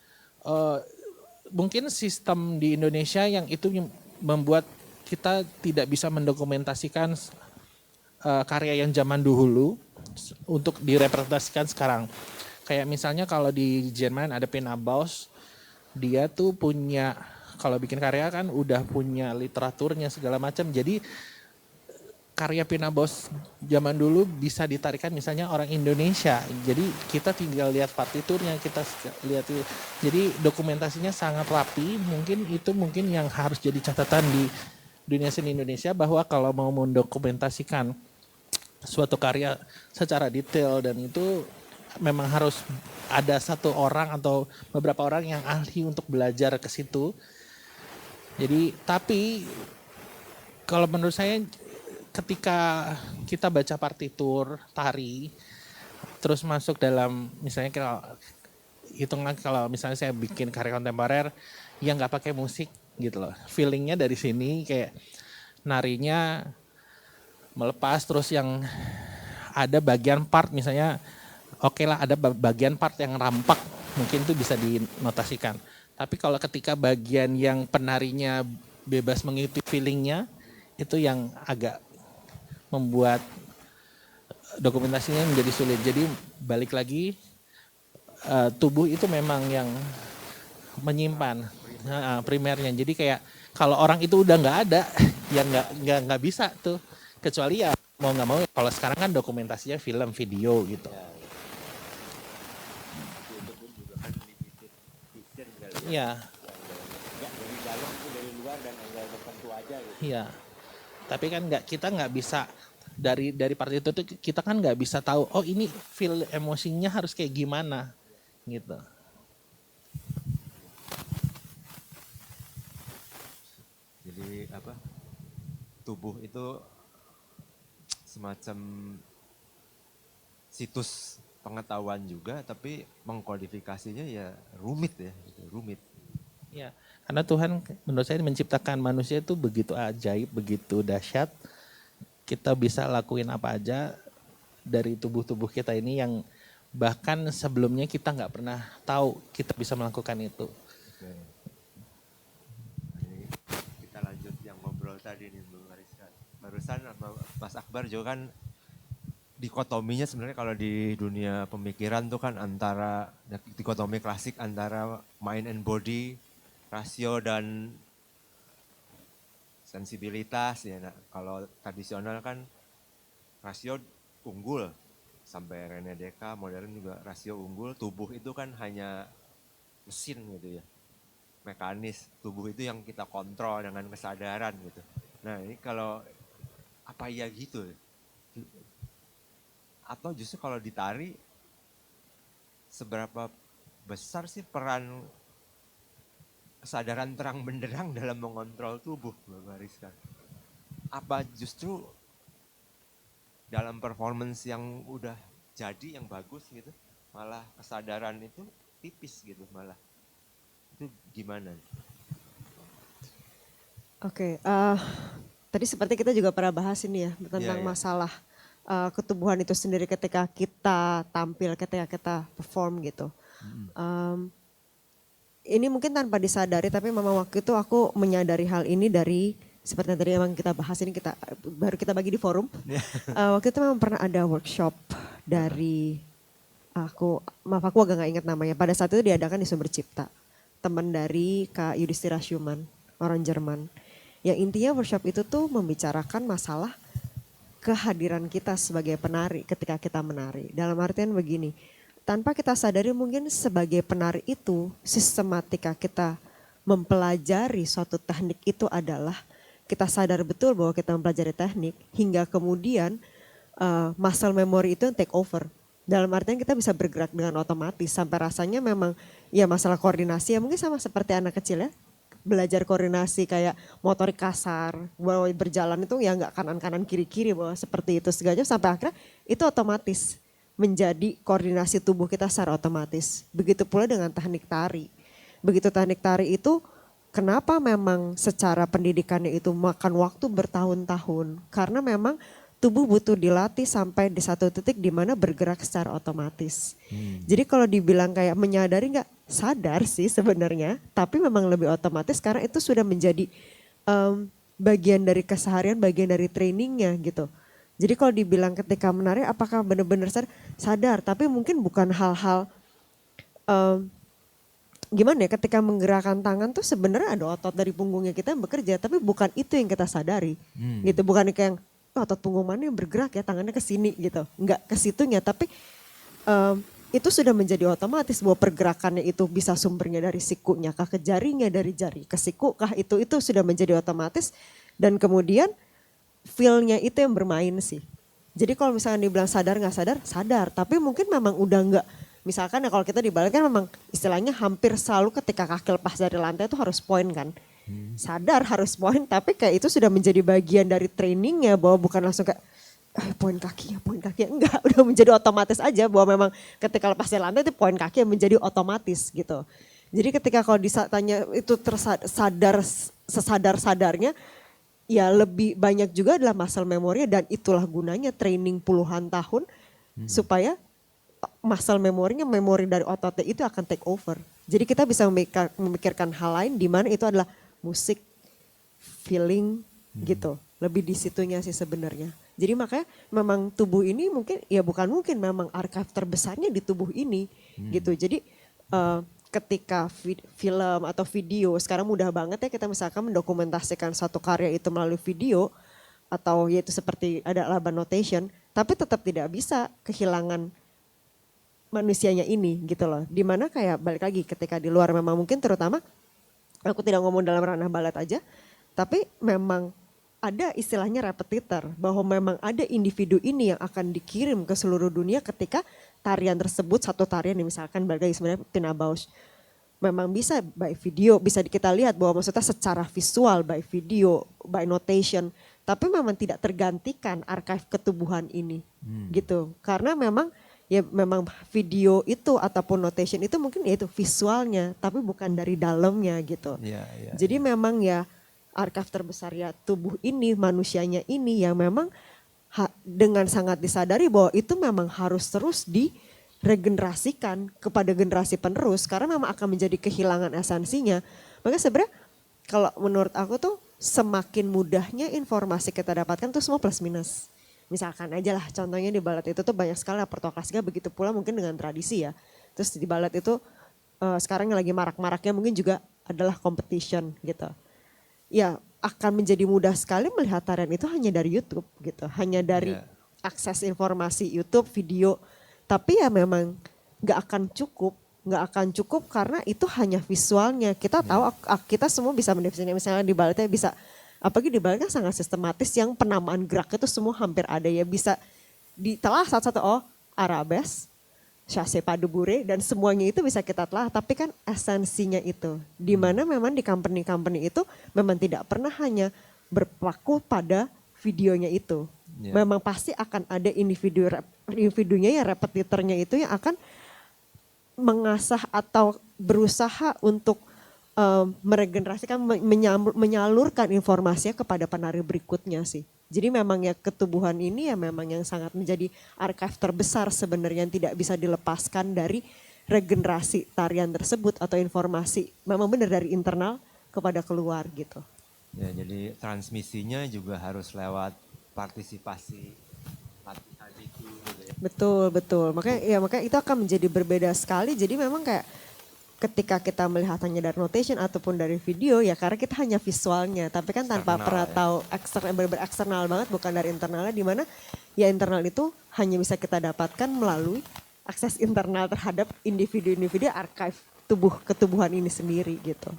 mungkin sistem di Indonesia yang itu membuat kita tidak bisa mendokumentasikan karya yang zaman dahulu untuk direpresentasikan sekarang. Kayak misalnya kalau di Jerman ada Pina Bausch, dia tuh punya, kalau bikin karya kan udah punya literaturnya segala macam. Jadi karya Pina Bausch zaman dulu bisa ditarikan misalnya orang Indonesia. Jadi kita tinggal lihat partiturnya, kita lihat. Jadi dokumentasinya sangat rapi. Mungkin yang harus jadi catatan di dunia seni Indonesia, bahwa kalau mau mendokumentasikan suatu karya secara detail dan itu memang harus ada satu orang atau beberapa orang yang ahli untuk belajar ke situ. Jadi tapi kalau menurut saya ketika kita baca partitur tari terus masuk dalam, misalnya hitungan kalau misalnya saya bikin karya kontemporer yang nggak pakai musik gitu loh, feelingnya dari sini kayak narinya melepas, terus yang ada bagian part misalnya oke lah ada bagian part yang rampak mungkin itu bisa dinotasikan. Tapi kalau ketika bagian yang penarinya bebas mengikuti feelingnya, itu yang agak membuat dokumentasinya menjadi sulit. Jadi balik lagi, tubuh itu memang yang menyimpan primernya. Jadi kayak Kalau orang itu udah nggak ada, ya nggak bisa tuh. Kecuali ya mau nggak mau. Kalau sekarang kan dokumentasinya film, video gitu. Iya. Dari dalam itu dari luar dan angle tertentu aja gitu. Iya. Tapi kan kita nggak bisa dari part itu tuh kita kan nggak bisa tahu. Oh ini feel emosinya harus kayak gimana gitu. Jadi apa? Tubuh itu semacam situs pengetahuan juga, tapi mengkodifikasinya ya rumit ya, gitu, rumit. Ya, karena Tuhan menurut saya menciptakan manusia itu begitu ajaib, begitu dahsyat. Kita bisa lakuin apa aja dari tubuh-tubuh kita ini yang bahkan sebelumnya kita nggak pernah tahu kita bisa melakukan itu. Oke. Ini kita lanjut yang ngobrol tadi nih Bung Mariska. Barusan sama Mas Akbar juga kan dikotominya sebenarnya kalau di dunia pemikiran tuh kan antara dikotomi klasik antara mind and body, rasio dan sensibilitas ya. Nah, kalau tradisional kan rasio unggul sampai Rene Descartes modern juga rasio unggul, tubuh itu kan hanya mesin gitu ya. Mekanis, tubuh itu yang kita kontrol dengan kesadaran gitu. Nah, ini kalau apa ya gitu? Atau justru kalau ditari seberapa besar sih peran kesadaran terang benderang dalam mengontrol tubuh, Mbak Mariska? Apa justru dalam performance yang udah jadi, yang bagus gitu, malah kesadaran itu tipis gitu malah? Itu gimana? Oke, tadi seperti kita juga pernah bahas ini ya tentang masalah ketubuhan itu sendiri ketika kita tampil, ketika kita perform gitu. Ini mungkin tanpa disadari, tapi memang waktu itu aku menyadari hal ini dari seperti yang tadi emang kita bahas ini baru kita bagi di forum. Waktu itu memang pernah ada workshop dari aku agak nggak ingat namanya. Pada saat itu diadakan di Sumber Cipta, teman dari Kak Yudhistira Schumann, orang Jerman. Yang intinya workshop itu tuh membicarakan masalah kehadiran kita sebagai penari ketika kita menari. Dalam artian begini, tanpa kita sadari mungkin sebagai penari itu sistematika kita mempelajari suatu teknik itu adalah kita sadar betul bahwa kita mempelajari teknik hingga kemudian muscle memory itu yang take over. Dalam artian kita bisa bergerak dengan otomatis sampai rasanya memang ya masalah koordinasi ya mungkin sama seperti anak kecil ya. Belajar koordinasi kayak motorik kasar, bahwa berjalan itu ya nggak kanan-kanan kiri-kiri bahwa seperti itu segalanya sampai akhirnya itu otomatis menjadi koordinasi tubuh kita secara otomatis. Begitu pula dengan teknik tari. Begitu teknik tari itu kenapa memang secara pendidikannya itu makan waktu bertahun-tahun karena memang tubuh butuh dilatih sampai di satu titik di mana bergerak secara otomatis. Jadi kalau dibilang kayak menyadari nggak, sadar sih sebenarnya, tapi memang lebih otomatis karena itu sudah menjadi bagian dari keseharian, bagian dari trainingnya gitu. Jadi kalau dibilang ketika menari apakah benar-benar sadar, tapi mungkin bukan hal-hal gimana ya ketika menggerakkan tangan tuh sebenarnya ada otot dari punggungnya kita yang bekerja, tapi bukan itu yang kita sadari gitu, bukan kayak yang otot punggung mana yang bergerak ya tangannya ke sini gitu, enggak ke situnya, tapi itu sudah menjadi otomatis bahwa pergerakannya itu bisa sumbernya dari sikunya kah ke jarinya, dari jari ke siku kah, itu sudah menjadi otomatis dan kemudian feel-nya itu yang bermain sih. Jadi kalau misalnya dibilang sadar nggak sadar, sadar, tapi mungkin memang udah nggak, misalkan ya kalau kita dibalik kan memang istilahnya hampir selalu ketika kaki lepas dari lantai itu harus poin kan. Sadar harus poin, tapi kayak itu sudah menjadi bagian dari trainingnya bahwa bukan langsung kayak poin kakinya, enggak, udah menjadi otomatis aja bahwa memang ketika lepas dari lantai itu poin kaki yang menjadi otomatis gitu. Jadi ketika kalau ditanya itu tersadar sesadar-sadarnya, ya lebih banyak juga adalah muscle memory dan itulah gunanya training puluhan tahun supaya muscle memorinya, memori dari ototnya itu akan take over. Jadi kita bisa memikirkan hal lain di mana itu adalah musik, feeling gitu. Lebih di situnya sih sebenarnya. Jadi makanya memang tubuh ini mungkin ya bukan mungkin memang archive terbesarnya di tubuh ini gitu. Jadi ketika film atau video, sekarang mudah banget ya kita misalkan mendokumentasikan satu karya itu melalui video, atau yaitu seperti ada laba notation, tapi tetap tidak bisa kehilangan manusianya ini gitu loh. Dimana kayak balik lagi ketika di luar memang mungkin terutama, aku tidak ngomong dalam ranah balet aja, tapi memang ada istilahnya repetitor, bahwa memang ada individu ini yang akan dikirim ke seluruh dunia ketika tarian tersebut, satu tarian yang misalkan balik lagi sebenarnya Pina Bausch, memang bisa by video, bisa kita lihat bahwa maksudnya secara visual, by video, by notation, tapi memang tidak tergantikan archive ketubuhan ini gitu. Karena memang ya memang video itu ataupun notation itu mungkin ya itu visualnya, tapi bukan dari dalamnya gitu. Jadi memang ya archive terbesar ya tubuh ini, manusianya ini yang memang dengan sangat disadari bahwa itu memang harus terus diregenerasikan kepada generasi penerus karena memang akan menjadi kehilangan esensinya. Maka sebenarnya kalau menurut aku tuh semakin mudahnya informasi kita dapatkan tuh semua plus minus. Misalkan aja lah contohnya di balet itu tuh banyak sekali repertoire klasiknya, begitu pula mungkin dengan tradisi ya. Terus di balet itu sekarang yang lagi marak-maraknya mungkin juga adalah competition gitu. Ya akan menjadi mudah sekali melihat tarian itu hanya dari YouTube gitu. Hanya dari akses informasi YouTube, video. Tapi ya memang gak akan cukup karena itu hanya visualnya. Kita tahu kita semua bisa mendefinisikan misalnya di baletnya bisa, apalagi di baletnya sangat sistematis yang penamaan gerak itu semua hampir ada ya. Bisa ditelah satu-satu, oh arabes, chassé pas de bourrée, dan semuanya itu bisa kita telah, tapi kan esensinya itu. Dimana memang di company-company itu memang tidak pernah hanya berpaku pada videonya itu. Memang pasti akan ada individunya ya repetitornya itu yang akan mengasah atau berusaha untuk meregenerasikan, menyalurkan informasinya kepada penari berikutnya sih. Jadi memang ya ketubuhan ini ya memang yang sangat menjadi archive terbesar sebenarnya yang tidak bisa dilepaskan dari regenerasi tarian tersebut atau informasi memang benar dari internal kepada keluar gitu. Ya, jadi transmisinya juga harus lewat partisipasi itu gitu ya. Betul. Makanya itu akan menjadi berbeda sekali. Jadi memang kayak ketika kita melihatnya dari notation ataupun dari video ya karena kita hanya visualnya, tapi kan tanpa pernah tahu eksternal banget, bukan dari internalnya, di mana ya internal itu hanya bisa kita dapatkan melalui akses internal terhadap individu-individu archive ketubuhan ini sendiri gitu.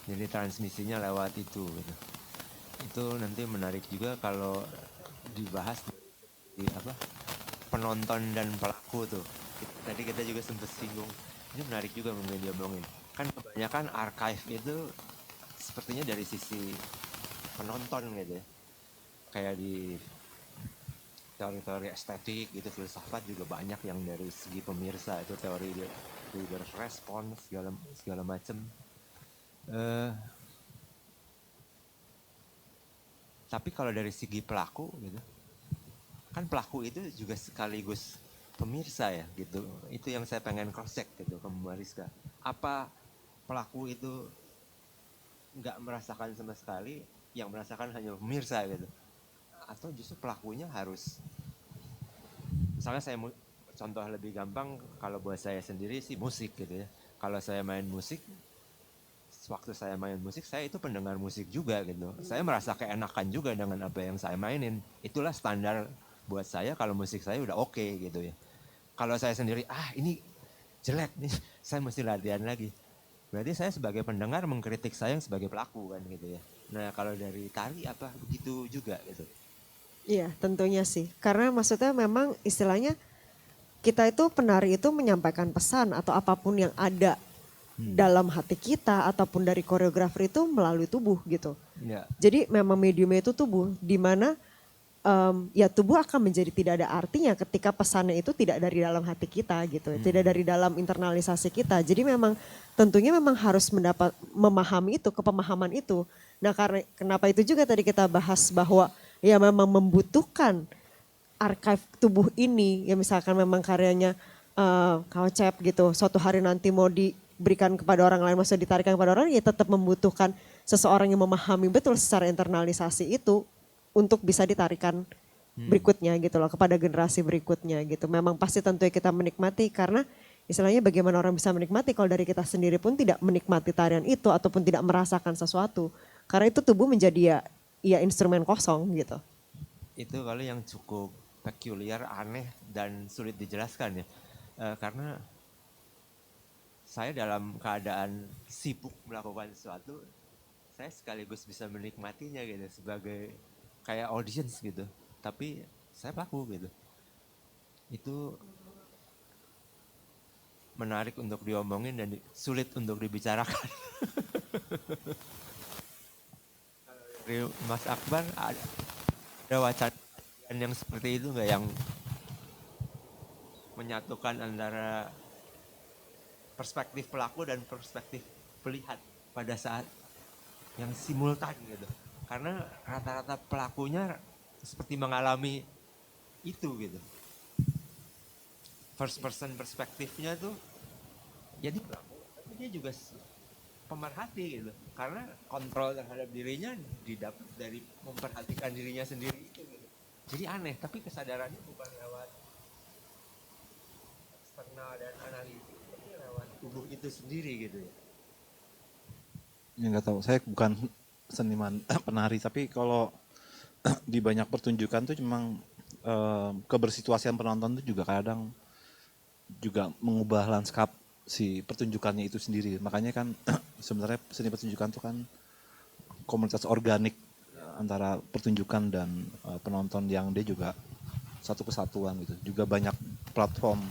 Jadi transmisinya lewat itu gitu. Itu nanti menarik juga kalau dibahas penonton dan pelaku tuh. Tadi kita juga sempat singgung. Ini menarik juga mungkin dia omongin. Kan kebanyakan archive itu sepertinya dari sisi penonton gitu ya. Kayak di teori-teori estetik gitu, filsafat juga banyak yang dari segi pemirsa itu teori respons segala macam. Tapi kalau dari segi pelaku gitu, kan pelaku itu juga sekaligus pemirsa ya gitu. Itu yang saya pengen cross check gitu ke Mbak Rizka. Apa pelaku itu nggak merasakan sama sekali, yang merasakan hanya pemirsa gitu? Atau justru pelakunya harus, misalnya saya contoh lebih gampang, kalau buat saya sendiri sih musik gitu ya. Kalau saya main musik, waktu saya main musik, saya itu pendengar musik juga gitu. Saya merasa keenakan juga dengan apa yang saya mainin. Itulah standar buat saya kalau musik saya udah oke gitu ya. Kalau saya sendiri, ini jelek nih, saya mesti latihan lagi. Berarti saya sebagai pendengar mengkritik saya sebagai pelaku kan gitu ya. Nah kalau dari tari apa begitu juga gitu? Iya tentunya sih, karena maksudnya memang istilahnya kita itu penari itu menyampaikan pesan atau apapun yang ada dalam hati kita ataupun dari koreografer itu melalui tubuh gitu. Jadi memang mediumnya itu tubuh, di mana ya tubuh akan menjadi tidak ada artinya ketika pesannya itu tidak dari dalam hati kita gitu, tidak dari dalam internalisasi kita. Jadi memang tentunya memang harus memahami itu, kepemahaman itu. Nah karena kenapa itu juga tadi kita bahas bahwa ya memang membutuhkan archive tubuh ini, ya misalkan memang karyanya Kaucep gitu, suatu hari nanti mau diberikan kepada orang lain, maksudnya ditarikan kepada orang, ya tetap membutuhkan seseorang yang memahami betul secara internalisasi itu untuk bisa ditarikan berikutnya gitu loh, kepada generasi berikutnya gitu. Memang pasti tentunya kita menikmati karena istilahnya bagaimana orang bisa menikmati kalau dari kita sendiri pun tidak menikmati tarian itu ataupun tidak merasakan sesuatu. Karena itu tubuh menjadi ya instrumen kosong gitu. Itu kalau yang cukup peculiar, aneh dan sulit dijelaskan ya. Karena saya dalam keadaan sibuk melakukan sesuatu, saya sekaligus bisa menikmatinya gitu sebagai kayak audience gitu. Tapi saya pelaku gitu. Itu menarik untuk diomongin dan sulit untuk dibicarakan. Dari Mas Akbar ada wacana yang seperti itu nggak, yang menyatukan antara perspektif pelaku dan perspektif pelihat pada saat yang simultan gitu. Karena rata-rata pelakunya seperti mengalami itu gitu. First person perspektifnya tuh jadi pelaku, tapi dia juga pemerhati gitu. Karena kontrol terhadap dirinya didapat dari memperhatikan dirinya sendiri itu gitu. Jadi aneh, tapi kesadarannya bukan lewat eksternal dan analitik, tapi lewat tubuh itu sendiri gitu ya. Ya nggak tahu, saya bukan seniman penari, tapi kalau di banyak pertunjukan tuh memang kebersituasian penonton tuh juga kadang juga mengubah lanskap si pertunjukannya itu sendiri. Makanya kan sebenarnya seni pertunjukan tuh kan komunitas organik antara pertunjukan dan penonton yang dia juga satu kesatuan gitu. Juga banyak platform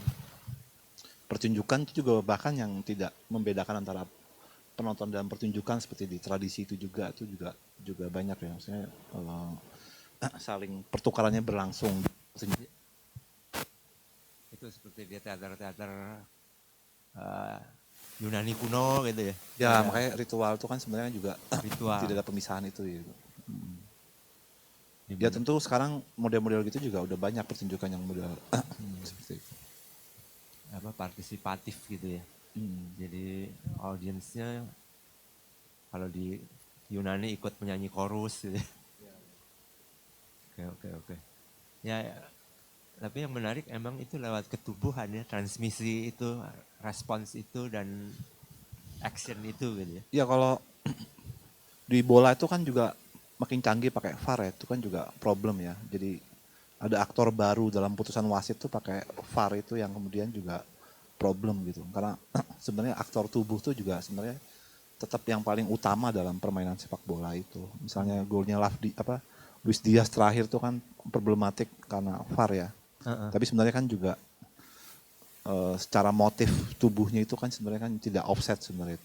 pertunjukan itu juga bahkan yang tidak membedakan antara penonton dan pertunjukan seperti di tradisi itu juga banyak ya. Maksudnya saling pertukarannya berlangsung. Itu seperti di teater-teater Yunani kuno gitu ya. Ya makanya ritual itu kan sebenarnya juga Ritual. tidak ada pemisahan itu ya. Ya tentu sekarang model-model gitu juga udah banyak pertunjukan yang model seperti itu. Partisipatif gitu ya. Jadi audiensnya kalau di Yunani ikut menyanyi chorus gitu. Oke. Ya, tapi yang menarik emang itu lewat ketubuhan ya, transmisi itu, respons itu dan action itu gitu ya. Ya kalau di bola itu kan juga makin canggih pakai VAR ya, itu kan juga problem ya. Jadi ada aktor baru dalam putusan wasit tuh pakai VAR itu yang kemudian juga problem gitu. Karena sebenarnya aktor tubuh tuh juga sebenarnya tetap yang paling utama dalam permainan sepak bola itu. Misalnya golnya Luis Diaz terakhir tuh kan problematik karena VAR ya. Tapi sebenarnya kan juga secara motif tubuhnya itu kan sebenarnya kan tidak offset sebenarnya.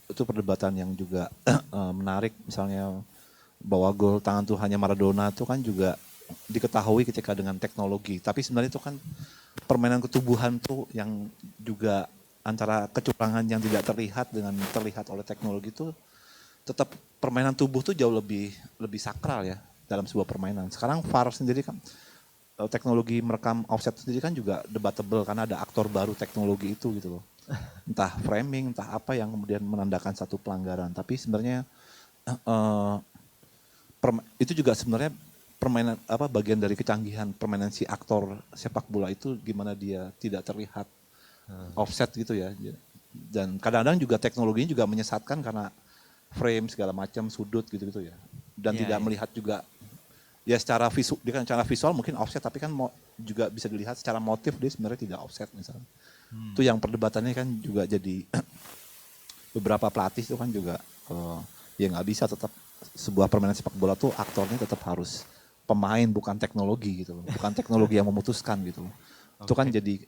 Itu perdebatan yang juga menarik, misalnya bahwa gol tangan Tuhannya Maradona itu kan juga diketahui ketika dengan teknologi. Tapi sebenarnya itu kan permainan ketubuhan tuh yang juga antara kecurangan yang tidak terlihat dengan terlihat oleh teknologi itu tetap permainan tubuh tuh jauh lebih sakral ya dalam sebuah permainan. Sekarang VAR sendiri kan teknologi merekam offset sendiri kan juga debatable karena ada aktor baru teknologi itu gitu loh. Entah framing, entah apa yang kemudian menandakan satu pelanggaran. Tapi sebenarnya itu juga sebenarnya permainan bagian dari kecanggihan permainan si aktor sepak bola itu gimana dia tidak terlihat offset gitu ya. Dan kadang-kadang juga teknologinya juga menyesatkan karena frame segala macam sudut gitu-gitu ya. Dan tidak melihat juga ya secara visual mungkin offset, tapi kan juga bisa dilihat secara motif dia sebenarnya tidak offset misalnya. Itu yang perdebatannya kan juga jadi beberapa pelatih itu kan juga ya nggak bisa, tetap sebuah permainan sepak bola tuh aktornya tetap harus pemain bukan teknologi gitu loh. Bukan teknologi yang memutuskan gitu loh. Itu kan jadi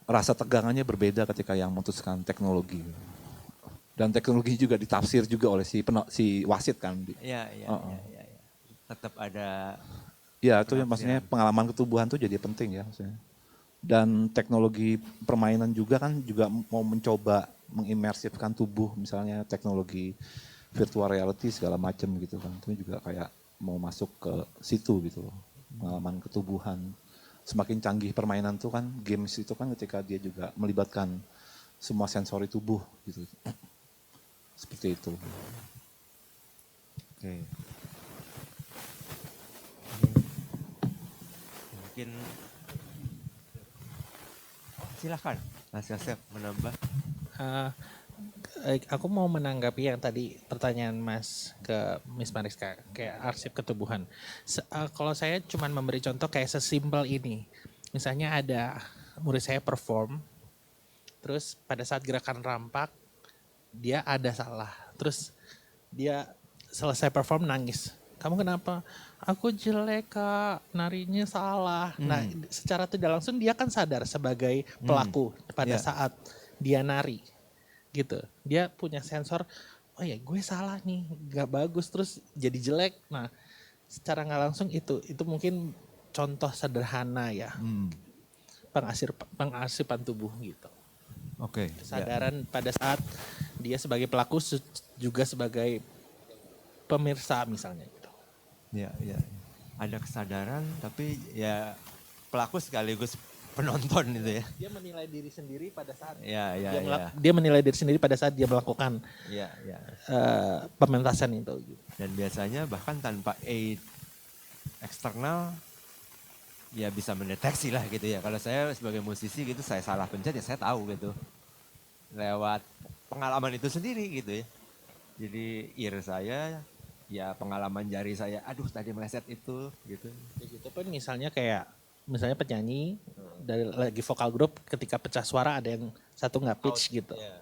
rasa tegangannya berbeda ketika yang memutuskan teknologi. Dan teknologi juga ditafsir juga oleh si wasit kan. Iya. Tetap ada. Ya itu yang maksudnya pengalaman ketubuhan tuh jadi penting ya maksudnya. Dan teknologi permainan juga kan juga mau mencoba mengimersifkan tubuh, misalnya teknologi virtual reality segala macam gitu kan. Itu juga kayak mau masuk ke situ gitu loh. Pengalaman ketubuhan. Semakin canggih permainan tuh kan, games itu kan ketika dia juga melibatkan semua sensori tubuh gitu. Seperti itu. Oke. mungkin silakan Mas Yosef menambah. Aku mau menanggapi yang tadi pertanyaan Mas ke Miss Mariska kayak arsip ketubuhan. Kalau saya cuman memberi contoh kayak sesimpel ini. Misalnya ada murid saya perform, terus pada saat gerakan rampak dia ada salah. Terus dia selesai perform nangis. Kamu kenapa? Aku jelek Kak, narinya salah. Nah secara tidak langsung dia kan sadar sebagai pelaku pada saat dia nari gitu. Dia punya sensor, oh ya gue salah nih, gak bagus terus jadi jelek. Nah secara nggak langsung itu mungkin contoh sederhana ya. Pengarsipan tubuh gitu. Oke. Kesadaran pada saat dia sebagai pelaku juga sebagai pemirsa misalnya gitu. Ya. Ada kesadaran tapi ya pelaku sekaligus penonton itu ya. Dia menilai diri sendiri pada saat dia menilai diri sendiri pada saat dia melakukan pementasan itu. Dan biasanya bahkan tanpa aid eksternal ya bisa mendeteksi lah gitu ya. Kalau saya sebagai musisi gitu saya salah pencet ya saya tahu gitu. Lewat pengalaman itu sendiri gitu ya. Jadi ear saya ya pengalaman jari saya aduh tadi meleset itu gitu. Gitu pun misalnya penyanyi dari lagi vokal grup ketika pecah suara ada yang satu nggak pitch gitu. Yeah.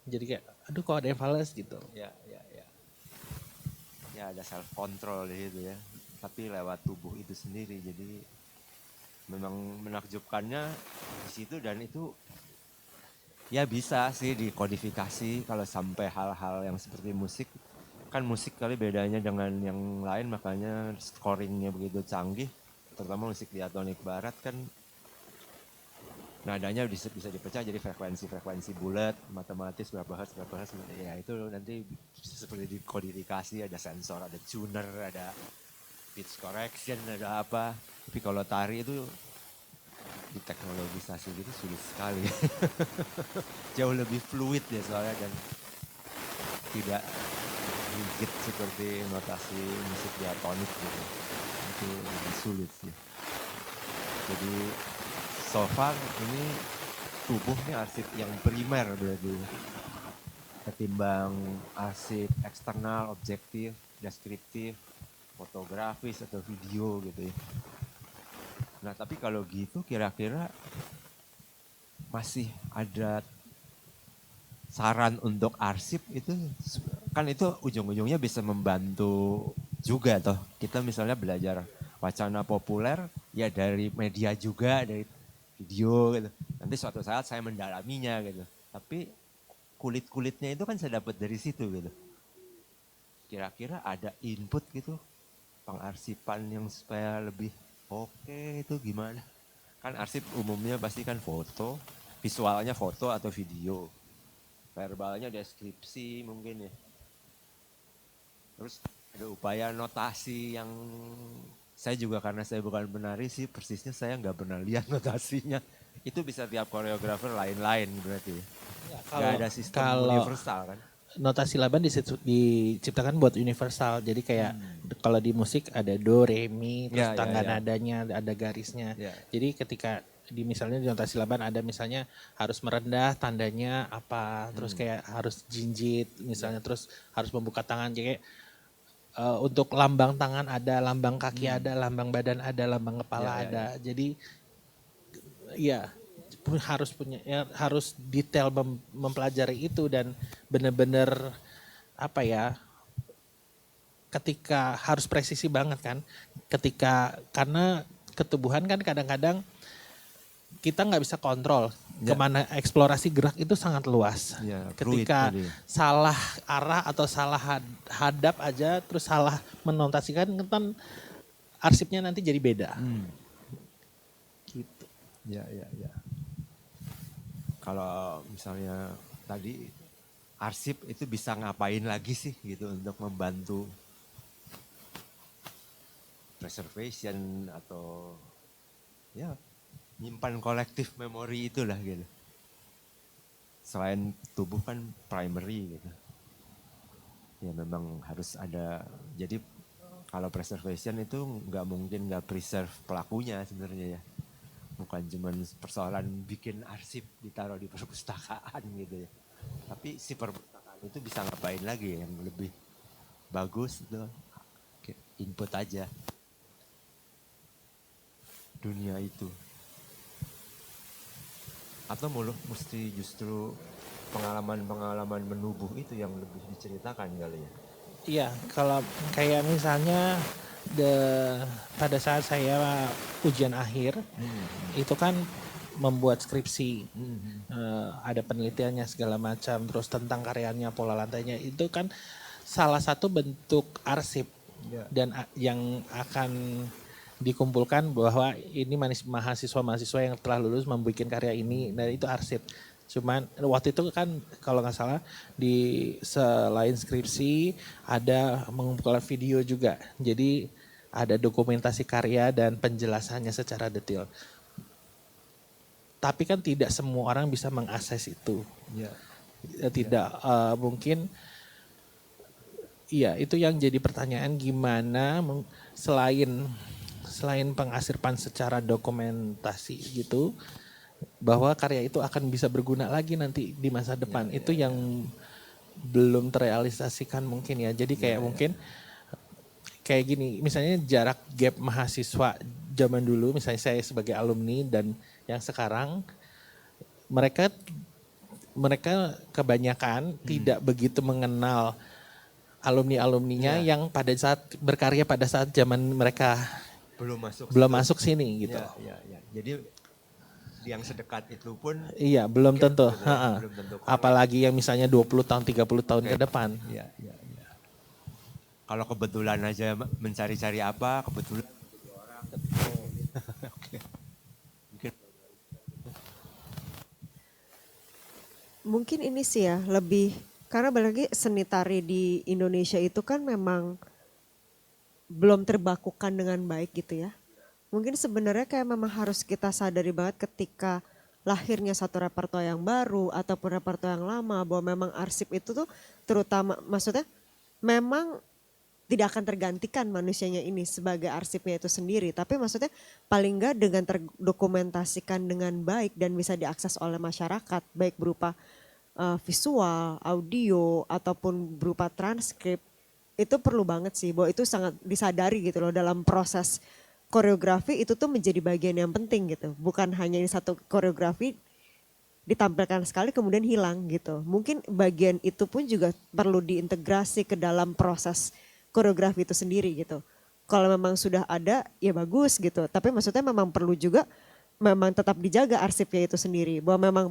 Jadi kayak aduh kok ada yang fals gitu. Ya ada self control di situ ya. Tapi lewat tubuh itu sendiri. Jadi memang menakjubkannya di situ dan itu ya bisa sih dikodifikasi kalau sampai hal-hal yang seperti musik. Kan musik kali bedanya dengan yang lain makanya scoringnya begitu canggih. Terutama musik diatonik barat kan nadanya bisa dipecah jadi frekuensi bulat, matematis berapa hertz ya itu nanti bisa seperti dikodifikasi, ada sensor, ada tuner, ada pitch correction, ada apa. Tapi kalau tari itu di teknologisasi gitu sulit sekali. Jauh lebih fluid ya soalnya dan tidak rigid seperti notasi musik diatonik gitu. Itu lebih sulit sih. Jadi so far ini tubuh ini arsip yang primer berarti ketimbang arsip eksternal, objektif, deskriptif, fotografis atau video gitu ya. Nah tapi kalau gitu kira-kira masih ada saran untuk arsip itu kan itu ujung-ujungnya bisa membantu juga toh. Kita misalnya belajar wacana populer ya dari media juga, dari video gitu. Nanti suatu saat saya mendalaminya gitu. Tapi kulit-kulitnya itu kan saya dapat dari situ gitu. Kira-kira ada input gitu pengarsipan yang supaya lebih oke itu gimana? Kan arsip umumnya pasti kan foto, visualnya foto atau video. Verbalnya deskripsi mungkin ya. Terus ada upaya notasi yang saya juga karena saya bukan penari sih persisnya saya nggak pernah lihat notasinya. Itu bisa tiap koreografer lain-lain berarti. Nggak ada sistem universal kan. Notasi Laban diciptakan buat universal. Jadi kayak kalau di musik ada do, re, mi, terus tangga nadanya, ada garisnya. Jadi ketika misalnya di notasi Laban ada misalnya harus merendah tandanya apa, terus kayak harus jinjit misalnya, terus harus membuka tangan. Jadi kayak untuk lambang tangan ada, lambang kaki ada, lambang badan ada, lambang kepala ada. Jadi ya harus detail mempelajari itu dan benar-benar ketika harus presisi banget kan. Karena ketubuhan kan kadang-kadang kita nggak bisa kontrol kemana eksplorasi gerak itu sangat luas. Ketika salah arah atau salah hadap aja terus salah menotasikan kan arsipnya nanti jadi beda. Gitu. Ya. Kalau misalnya tadi arsip itu bisa ngapain lagi sih gitu untuk membantu preservation atau ya nyimpan kolektif memori itulah gitu. Selain tubuh kan primary gitu. Ya memang harus ada. Jadi Kalau preservation itu nggak mungkin nggak preserve pelakunya sebenarnya ya. Bukan cuma persoalan bikin arsip ditaruh di perpustakaan gitu ya. Tapi si perpustakaan itu bisa ngapain lagi yang lebih bagus itu input aja dunia itu. Atau mesti justru pengalaman-pengalaman menubuh itu yang lebih diceritakan kali ya. Iya, kalau kayak misalnya pada saat saya ujian akhir, itu kan membuat skripsi, ada penelitiannya segala macam, terus tentang karyanya, pola lantainya, itu kan salah satu bentuk arsip dan yang akan dikumpulkan bahwa ini mahasiswa-mahasiswa yang telah lulus membuat karya ini, dan itu arsip. Cuman waktu itu kan kalau nggak salah di selain skripsi ada mengumpulkan video juga. Jadi ada dokumentasi karya dan penjelasannya secara detail. Tapi kan tidak semua orang bisa mengakses itu. Tidak mungkin. Iya, itu yang jadi pertanyaan, gimana selain pengarsipan secara dokumentasi gitu, bahwa karya itu akan bisa berguna lagi nanti di masa depan. Itu yang belum terrealisasikan mungkin ya. Jadi kayak mungkin kayak gini, misalnya jarak gap mahasiswa zaman dulu, misalnya saya sebagai alumni dan yang sekarang, mereka kebanyakan tidak begitu mengenal alumni-alumninya yang pada saat berkarya pada saat zaman mereka belum masuk sini gitu. Ya. Jadi yang sedekat itu pun belum tentu. Belum tentu. Apalagi yang misalnya 20 tahun, 30 tahun ke depan. Iya. Kalau kebetulan aja mencari-cari apa, kebetulan orang. Mungkin ini sih ya lebih, karena balik lagi seni tari di Indonesia itu kan memang belum terbakukan dengan baik gitu ya. Mungkin sebenarnya kayak memang harus kita sadari banget ketika lahirnya satu repertoire yang baru ataupun repertoire yang lama, bahwa memang arsip itu tuh terutama, maksudnya memang tidak akan tergantikan manusianya ini sebagai arsipnya itu sendiri. Tapi maksudnya paling enggak dengan terdokumentasikan dengan baik dan bisa diakses oleh masyarakat, baik berupa visual, audio, ataupun berupa transkrip, itu perlu banget sih, bahwa itu sangat disadari gitu loh dalam proses koreografi. Itu tuh menjadi bagian yang penting gitu, bukan hanya ini satu koreografi ditampilkan sekali kemudian hilang gitu. Mungkin bagian itu pun juga perlu diintegrasi ke dalam proses koreografi itu sendiri gitu. Kalau memang sudah ada ya bagus gitu, tapi maksudnya memang perlu juga memang tetap dijaga arsipnya itu sendiri, bahwa memang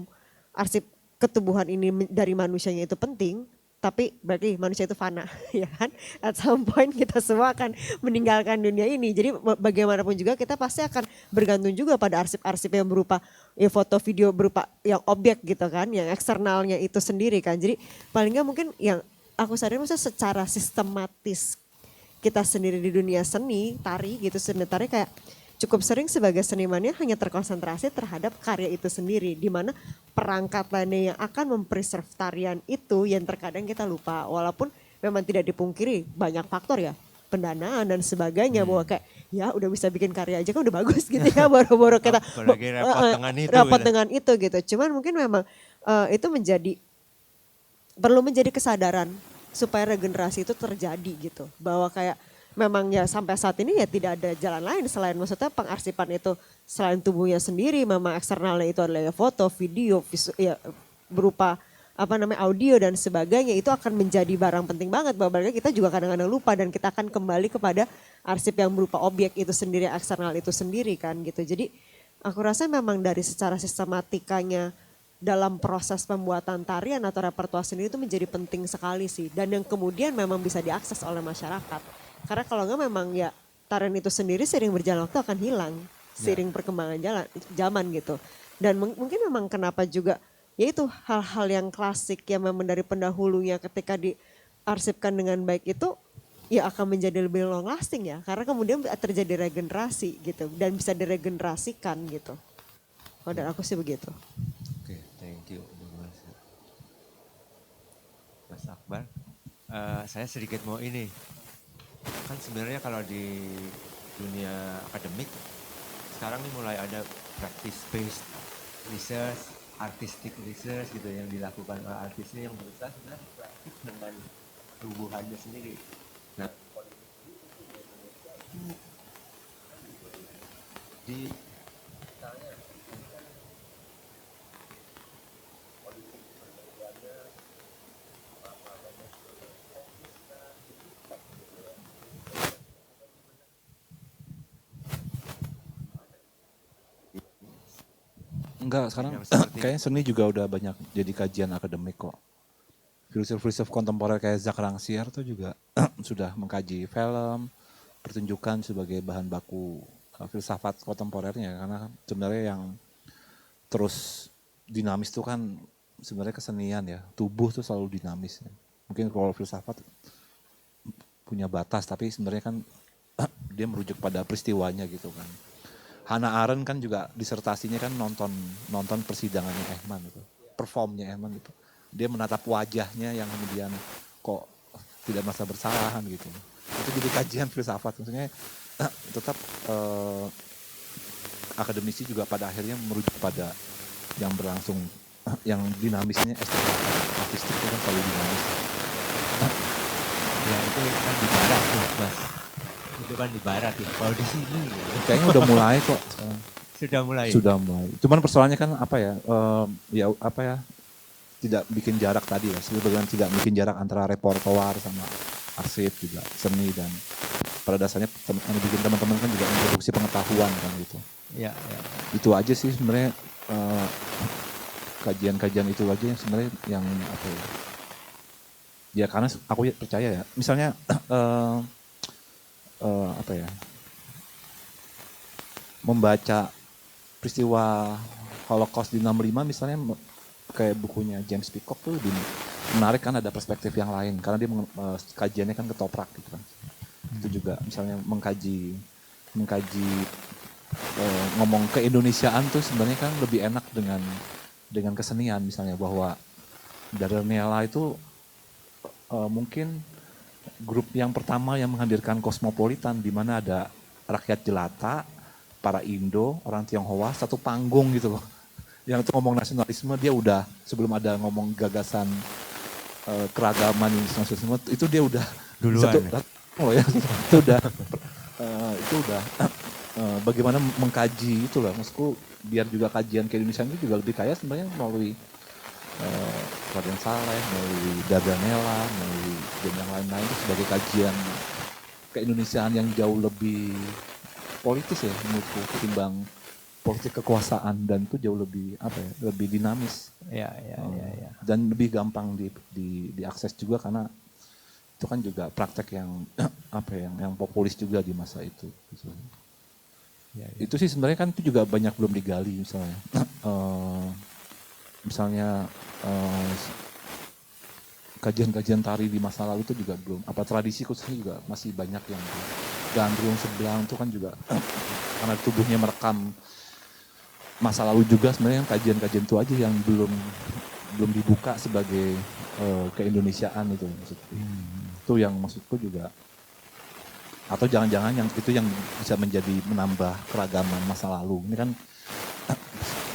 arsip ketubuhan ini dari manusianya itu penting, tapi berarti manusia itu fana, ya kan? At some point kita semua akan meninggalkan dunia ini. Jadi bagaimanapun juga kita pasti akan bergantung juga pada arsip-arsip yang berupa ya foto, video, berupa yang objek gitu kan, yang eksternalnya itu sendiri kan. Jadi paling nggak mungkin yang aku sadari maksudnya secara sistematis kita sendiri di dunia seni tari gitu, seni tari kayak cukup sering sebagai senimannya hanya terkonsentrasi terhadap karya itu sendiri, di mana perangkat lainnya yang akan mempreserve tarian itu yang terkadang kita lupa, walaupun memang tidak dipungkiri banyak faktor ya, pendanaan dan sebagainya, bahwa kayak ya udah bisa bikin karya aja kan udah bagus gitu ya, boro-boro kita repot dengan itu gitu. Cuman mungkin memang itu perlu menjadi kesadaran supaya regenerasi itu terjadi gitu, bahwa kayak memang ya sampai saat ini ya tidak ada jalan lain selain maksudnya pengarsipan itu selain tubuhnya sendiri, memang eksternalnya itu adalah ya foto, video, ya berupa audio dan sebagainya, itu akan menjadi barang penting banget, bahwa kita juga kadang-kadang lupa dan kita akan kembali kepada arsip yang berupa objek itu sendiri, eksternal itu sendiri kan gitu. Jadi aku rasa memang dari secara sistematikanya dalam proses pembuatan tarian atau repertoire sendiri itu menjadi penting sekali sih, dan yang kemudian memang bisa diakses oleh masyarakat. Karena kalau enggak memang ya tarian itu sendiri sering berjalan waktu akan hilang, seiring perkembangan zaman gitu. Dan mungkin memang kenapa juga yaitu hal-hal yang klasik yang memang dari pendahulunya ketika diarsipkan dengan baik itu ya akan menjadi lebih long lasting ya, karena kemudian terjadi regenerasi gitu dan bisa diregenerasikan gitu. Kalau dari aku sih begitu. Oke, thank you Mas Akbar. Saya sedikit mau kan sebenarnya kalau di dunia akademik sekarang ini mulai ada practice based research, artistic research gitu yang dilakukan oleh artisnya yang berusaha sebenarnya praktik dengan tubuhannya sendiri. Nah, di Enggak, sekarang yang seperti kayaknya seni juga udah banyak jadi kajian akademik kok. Filsuf-filsuf kontemporer kayak Jacques Rancière tuh juga sudah mengkaji film, pertunjukan sebagai bahan baku filsafat kontemporernya. Karena sebenarnya yang terus dinamis tuh kan sebenarnya kesenian ya. Tubuh tuh selalu dinamis. Ya. Mungkin kalau filsafat punya batas, tapi sebenarnya kan dia merujuk pada peristiwanya gitu kan. Hannah Arendt kan juga disertasinya kan nonton persidangannya Eichmann gitu, performnya Eichmann gitu. Dia menatap wajahnya yang kemudian kok tidak merasa bersalahan gitu. Itu jadi kajian filsafat, maksudnya tetap akademisi juga pada akhirnya merujuk pada yang berlangsung, yang dinamisnya estetik artistik itu kan selalu dinamis. Ya itu kan di barat tuh Mas. Itu kan di barat ya. Kalau di sini Kayaknya udah mulai kok. sudah mulai. Sudah mulai. Cuman persoalannya kan apa ya? Tidak bikin jarak tadi ya. Sebenarnya tidak bikin jarak antara repertoar sama arsip juga, seni dan pada dasarnya yang bikin teman-teman kan juga memproduksi pengetahuan kan gitu. Ya, ya. Itu aja sih sebenarnya kajian-kajian itu aja yang sebenarnya yang apa ya? Ya karena aku percaya ya. Misalnya apa ya? Membaca peristiwa Holocaust di 65 misalnya kayak bukunya James Peacock tuh lebih menarik kan, ada perspektif yang lain karena dia kajiannya kan ketoprak gitu kan. Itu juga misalnya mengkaji ngomong keindonesiaan tuh sebenarnya kan lebih enak dengan kesenian misalnya, bahwa Dardanella itu mungkin grup yang pertama yang menghadirkan kosmopolitan di mana ada rakyat jelata, para Indo, orang Tionghoa, satu panggung gitu loh. Yang itu ngomong nasionalisme, dia udah sebelum ada ngomong gagasan keragaman nasionalisme, itu dia udah Duluan. Itu udah bagaimana mengkaji itu lah, maksudku biar juga kajian keindonesiaan itu juga lebih kaya sebenarnya melalui Raden Saleh, melalui Dardanella, melalui dan yang lain-lain itu sebagai kajian keindonesiaan yang jauh lebih politis ya menurutku ketimbang politik kekuasaan, dan itu jauh lebih apa ya, lebih dinamis. Ya. Dan lebih gampang diakses juga karena itu kan juga praktek yang apa ya, yang populis juga di masa itu. Gitu. Ya. Itu sih sebenarnya kan itu juga banyak belum digali misalnya. Misalnya kajian-kajian tari di masa lalu itu juga belum, apa tradisi khususnya juga masih banyak yang gandrung sebelang itu kan juga karena tubuhnya merekam masa lalu juga, sebenarnya kajian-kajian itu aja yang belum dibuka sebagai keindonesiaan itu maksudku. Itu yang maksudku juga, atau jangan-jangan yang itu yang bisa menjadi menambah keragaman masa lalu. Ini kan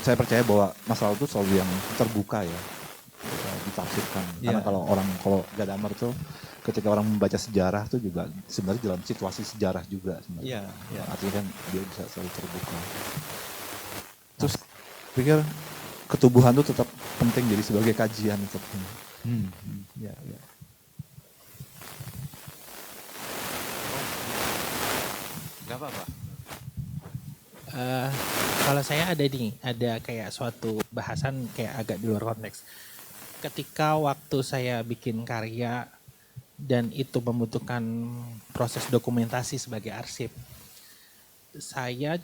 saya percaya bahwa masa lalu itu selalu yang terbuka ya, ditafsirkan. Karena kalau Gadamer tuh ketika orang membaca sejarah tuh juga sebenarnya dalam situasi sejarah juga sebenarnya. Iya. Artinya kan dia bisa selalu terbuka. Terus pikir ketubuhan tuh tetap penting jadi sebagai kajian tetap. Ya. Gak apa-apa. Kalau saya ada kayak suatu bahasan kayak agak di luar konteks. Ketika waktu saya bikin karya dan itu membutuhkan proses dokumentasi sebagai arsip, saya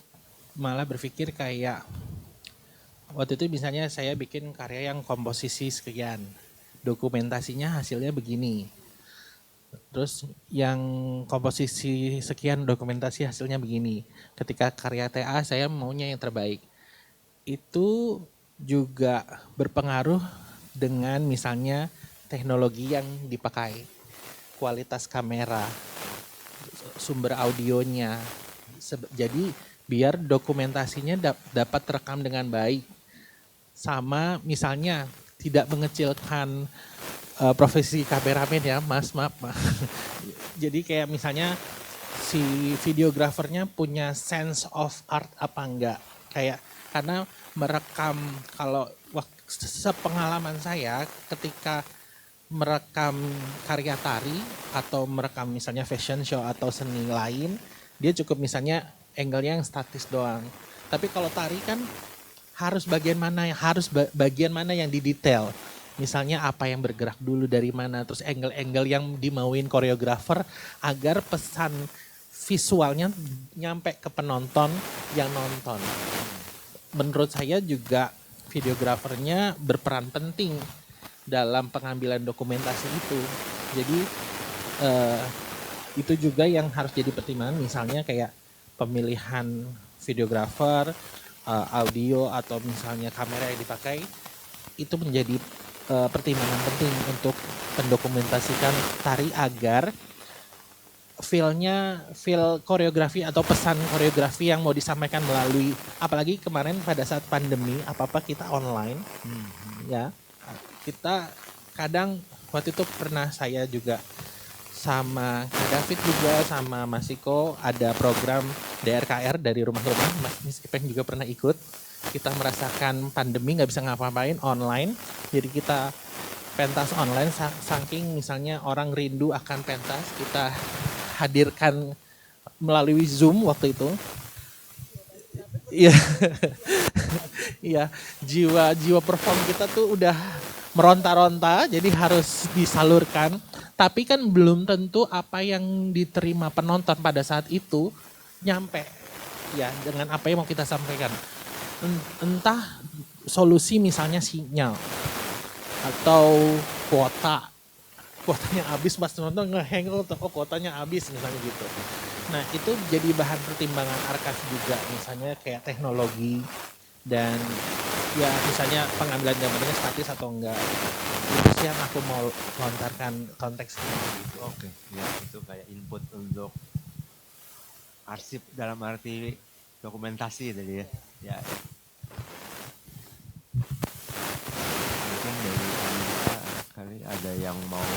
malah berpikir kayak waktu itu misalnya saya bikin karya yang komposisi sekian, dokumentasinya hasilnya begini. Terus yang komposisi sekian, dokumentasi hasilnya begini. Ketika karya TA saya maunya yang terbaik. Itu juga berpengaruh dengan misalnya teknologi yang dipakai, kualitas kamera. sumber audionya. Jadi biar dokumentasinya dapat terekam dengan baik. Sama misalnya tidak mengecilkan profesi kameramen ya Mas, maaf. Jadi kayak misalnya si videografernya punya sense of art apa enggak. Kayak karena merekam, kalau sepengalaman saya ketika merekam karya tari atau merekam misalnya fashion show atau seni lain, dia cukup misalnya angle-nya yang statis doang. Tapi kalau tari kan harus bagian mana yang didetail. Misalnya apa yang bergerak dulu dari mana, terus angle-angle yang dimauin koreografer agar pesan visualnya nyampe ke penonton yang nonton. Menurut saya juga videografernya berperan penting dalam pengambilan dokumentasi itu. Jadi itu juga yang harus jadi pertimbangan, misalnya kayak pemilihan videografer, audio atau misalnya kamera yang dipakai, itu menjadi pertimbangan penting untuk mendokumentasikan tari agar feel koreografi atau pesan koreografi yang mau disampaikan melalui, apalagi kemarin pada saat pandemi apa-apa kita online, ya kita kadang waktu itu pernah saya juga sama David juga sama Mas Iko ada program DRKR dari rumah-rumah, Mas Ipeng juga pernah ikut. Kita merasakan pandemi nggak bisa ngapa-ngapain online, jadi kita pentas online, saking misalnya orang rindu akan pentas, kita hadirkan melalui Zoom waktu itu. Iya, iya, jiwa perform kita tuh udah meronta-ronta, jadi harus disalurkan. Tapi kan belum tentu apa yang diterima penonton pada saat itu nyampe ya dengan apa yang mau kita sampaikan. Entah solusi misalnya sinyal atau kuotanya habis pas nonton ngehang, oh kuotanya habis misalnya gitu. Nah itu jadi bahan pertimbangan Arkas juga, misalnya kayak teknologi dan ya misalnya pengambilan gambarnya statis atau enggak. Itu sih yang aku mau lontarkan konteksnya gitu. Oke, ya itu kayak input untuk arsip dalam arti dokumentasi tadi ya. Ya. Mungkin dari Anita kali ada yang mau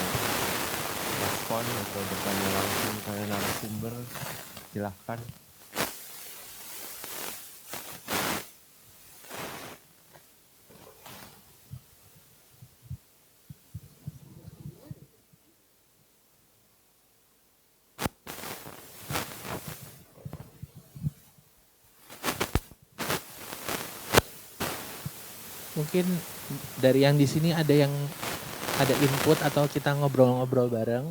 respon atau bertanya langsung ke narasumber, silahkan. Mungkin dari yang di sini ada input atau kita ngobrol-ngobrol bareng.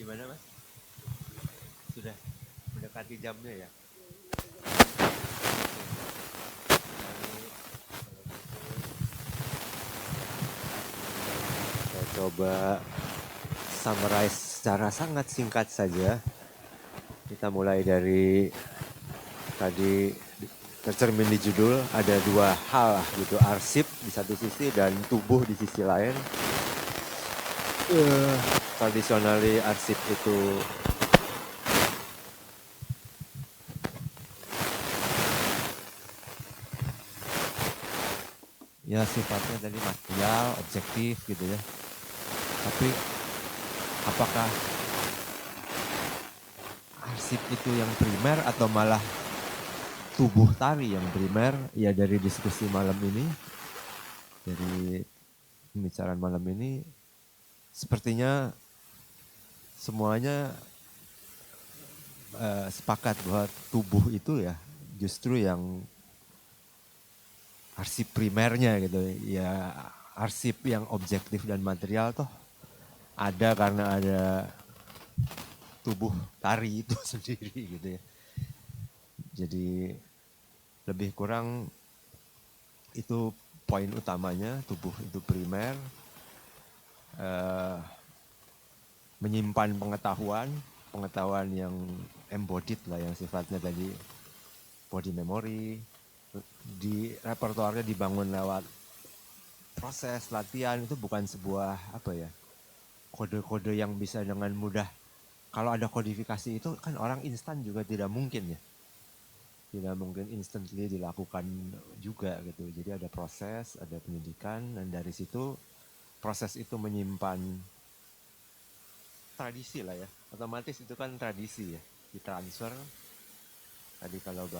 Gimana Mas? Sudah mendekati jamnya ya? Saya coba summarize secara sangat singkat saja. Kita mulai dari tadi tercermin di judul, ada dua hal lah gitu, arsip di satu sisi dan tubuh di sisi lain. Tradisionally arsip itu ya sifatnya dari material, objektif gitu ya. Tapi apakah arsip itu yang primer atau malah tubuh tari yang primer? Ya dari diskusi malam ini, dari pembicaraan malam ini, sepertinya semuanya sepakat bahwa tubuh itu ya justru yang arsip primernya gitu ya, arsip yang objektif dan material toh ada karena ada tubuh tari itu sendiri gitu ya. Jadi lebih kurang itu poin utamanya, tubuh itu primer, menyimpan pengetahuan yang embodied lah, yang sifatnya tadi body memory, di repertoarnya dibangun lewat proses latihan. Itu bukan sebuah kode-kode yang bisa dengan mudah. Kalau ada kodifikasi itu kan orang instan juga tidak mungkin ya. Tidak mungkin instantly dilakukan juga gitu. Jadi ada proses, ada pendidikan, dan dari situ proses itu menyimpan tradisi lah ya. Otomatis itu kan tradisi ya, ditransfer. Tadi kalau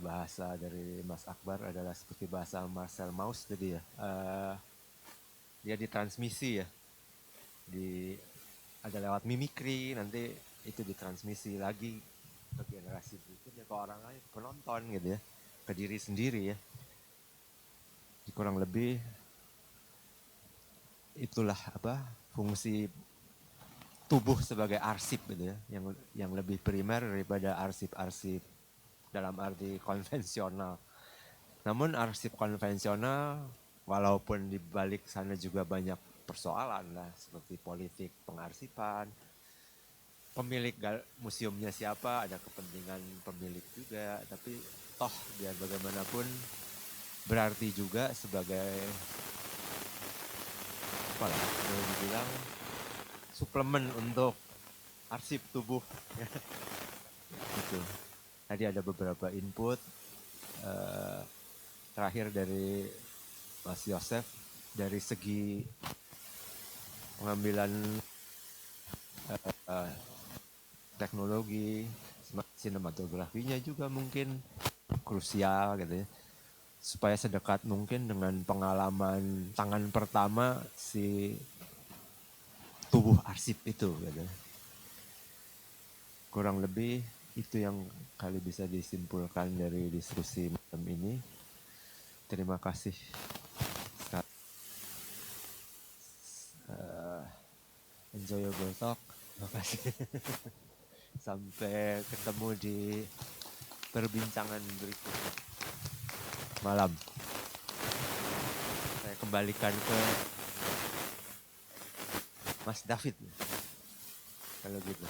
bahasa dari Mas Akbar adalah seperti bahasa Marcel Mauss tadi ya. Dia ditransmisi ya. Ada lewat mimikri, nanti itu ditransmisi lagi ke generasi berikutnya, ke orang lain, ke penonton gitu ya, ke diri sendiri ya. Kurang lebih itulah fungsi tubuh sebagai arsip gitu ya, yang lebih primer daripada arsip-arsip dalam arti konvensional. Namun arsip konvensional, walaupun di balik sana juga banyak persoalan lah, seperti politik pengarsipan, pemilik museumnya siapa, ada kepentingan pemilik juga, tapi toh biar bagaimanapun berarti juga sebagai boleh dibilang suplemen untuk arsip tubuh. Gitu. Tadi ada beberapa input terakhir dari Mas Yosef, dari segi pengambilan teknologi, sinematografinya juga mungkin krusial gitu ya, supaya sedekat mungkin dengan pengalaman tangan pertama si tubuh arsip itu gitu. Kurang lebih itu yang kali bisa disimpulkan dari diskusi malam ini. Terima kasih. Enjoyable talk. Terima kasih. Sampai ketemu di perbincangan berikutnya malam. Saya kembalikan ke Mas David kalau gitu.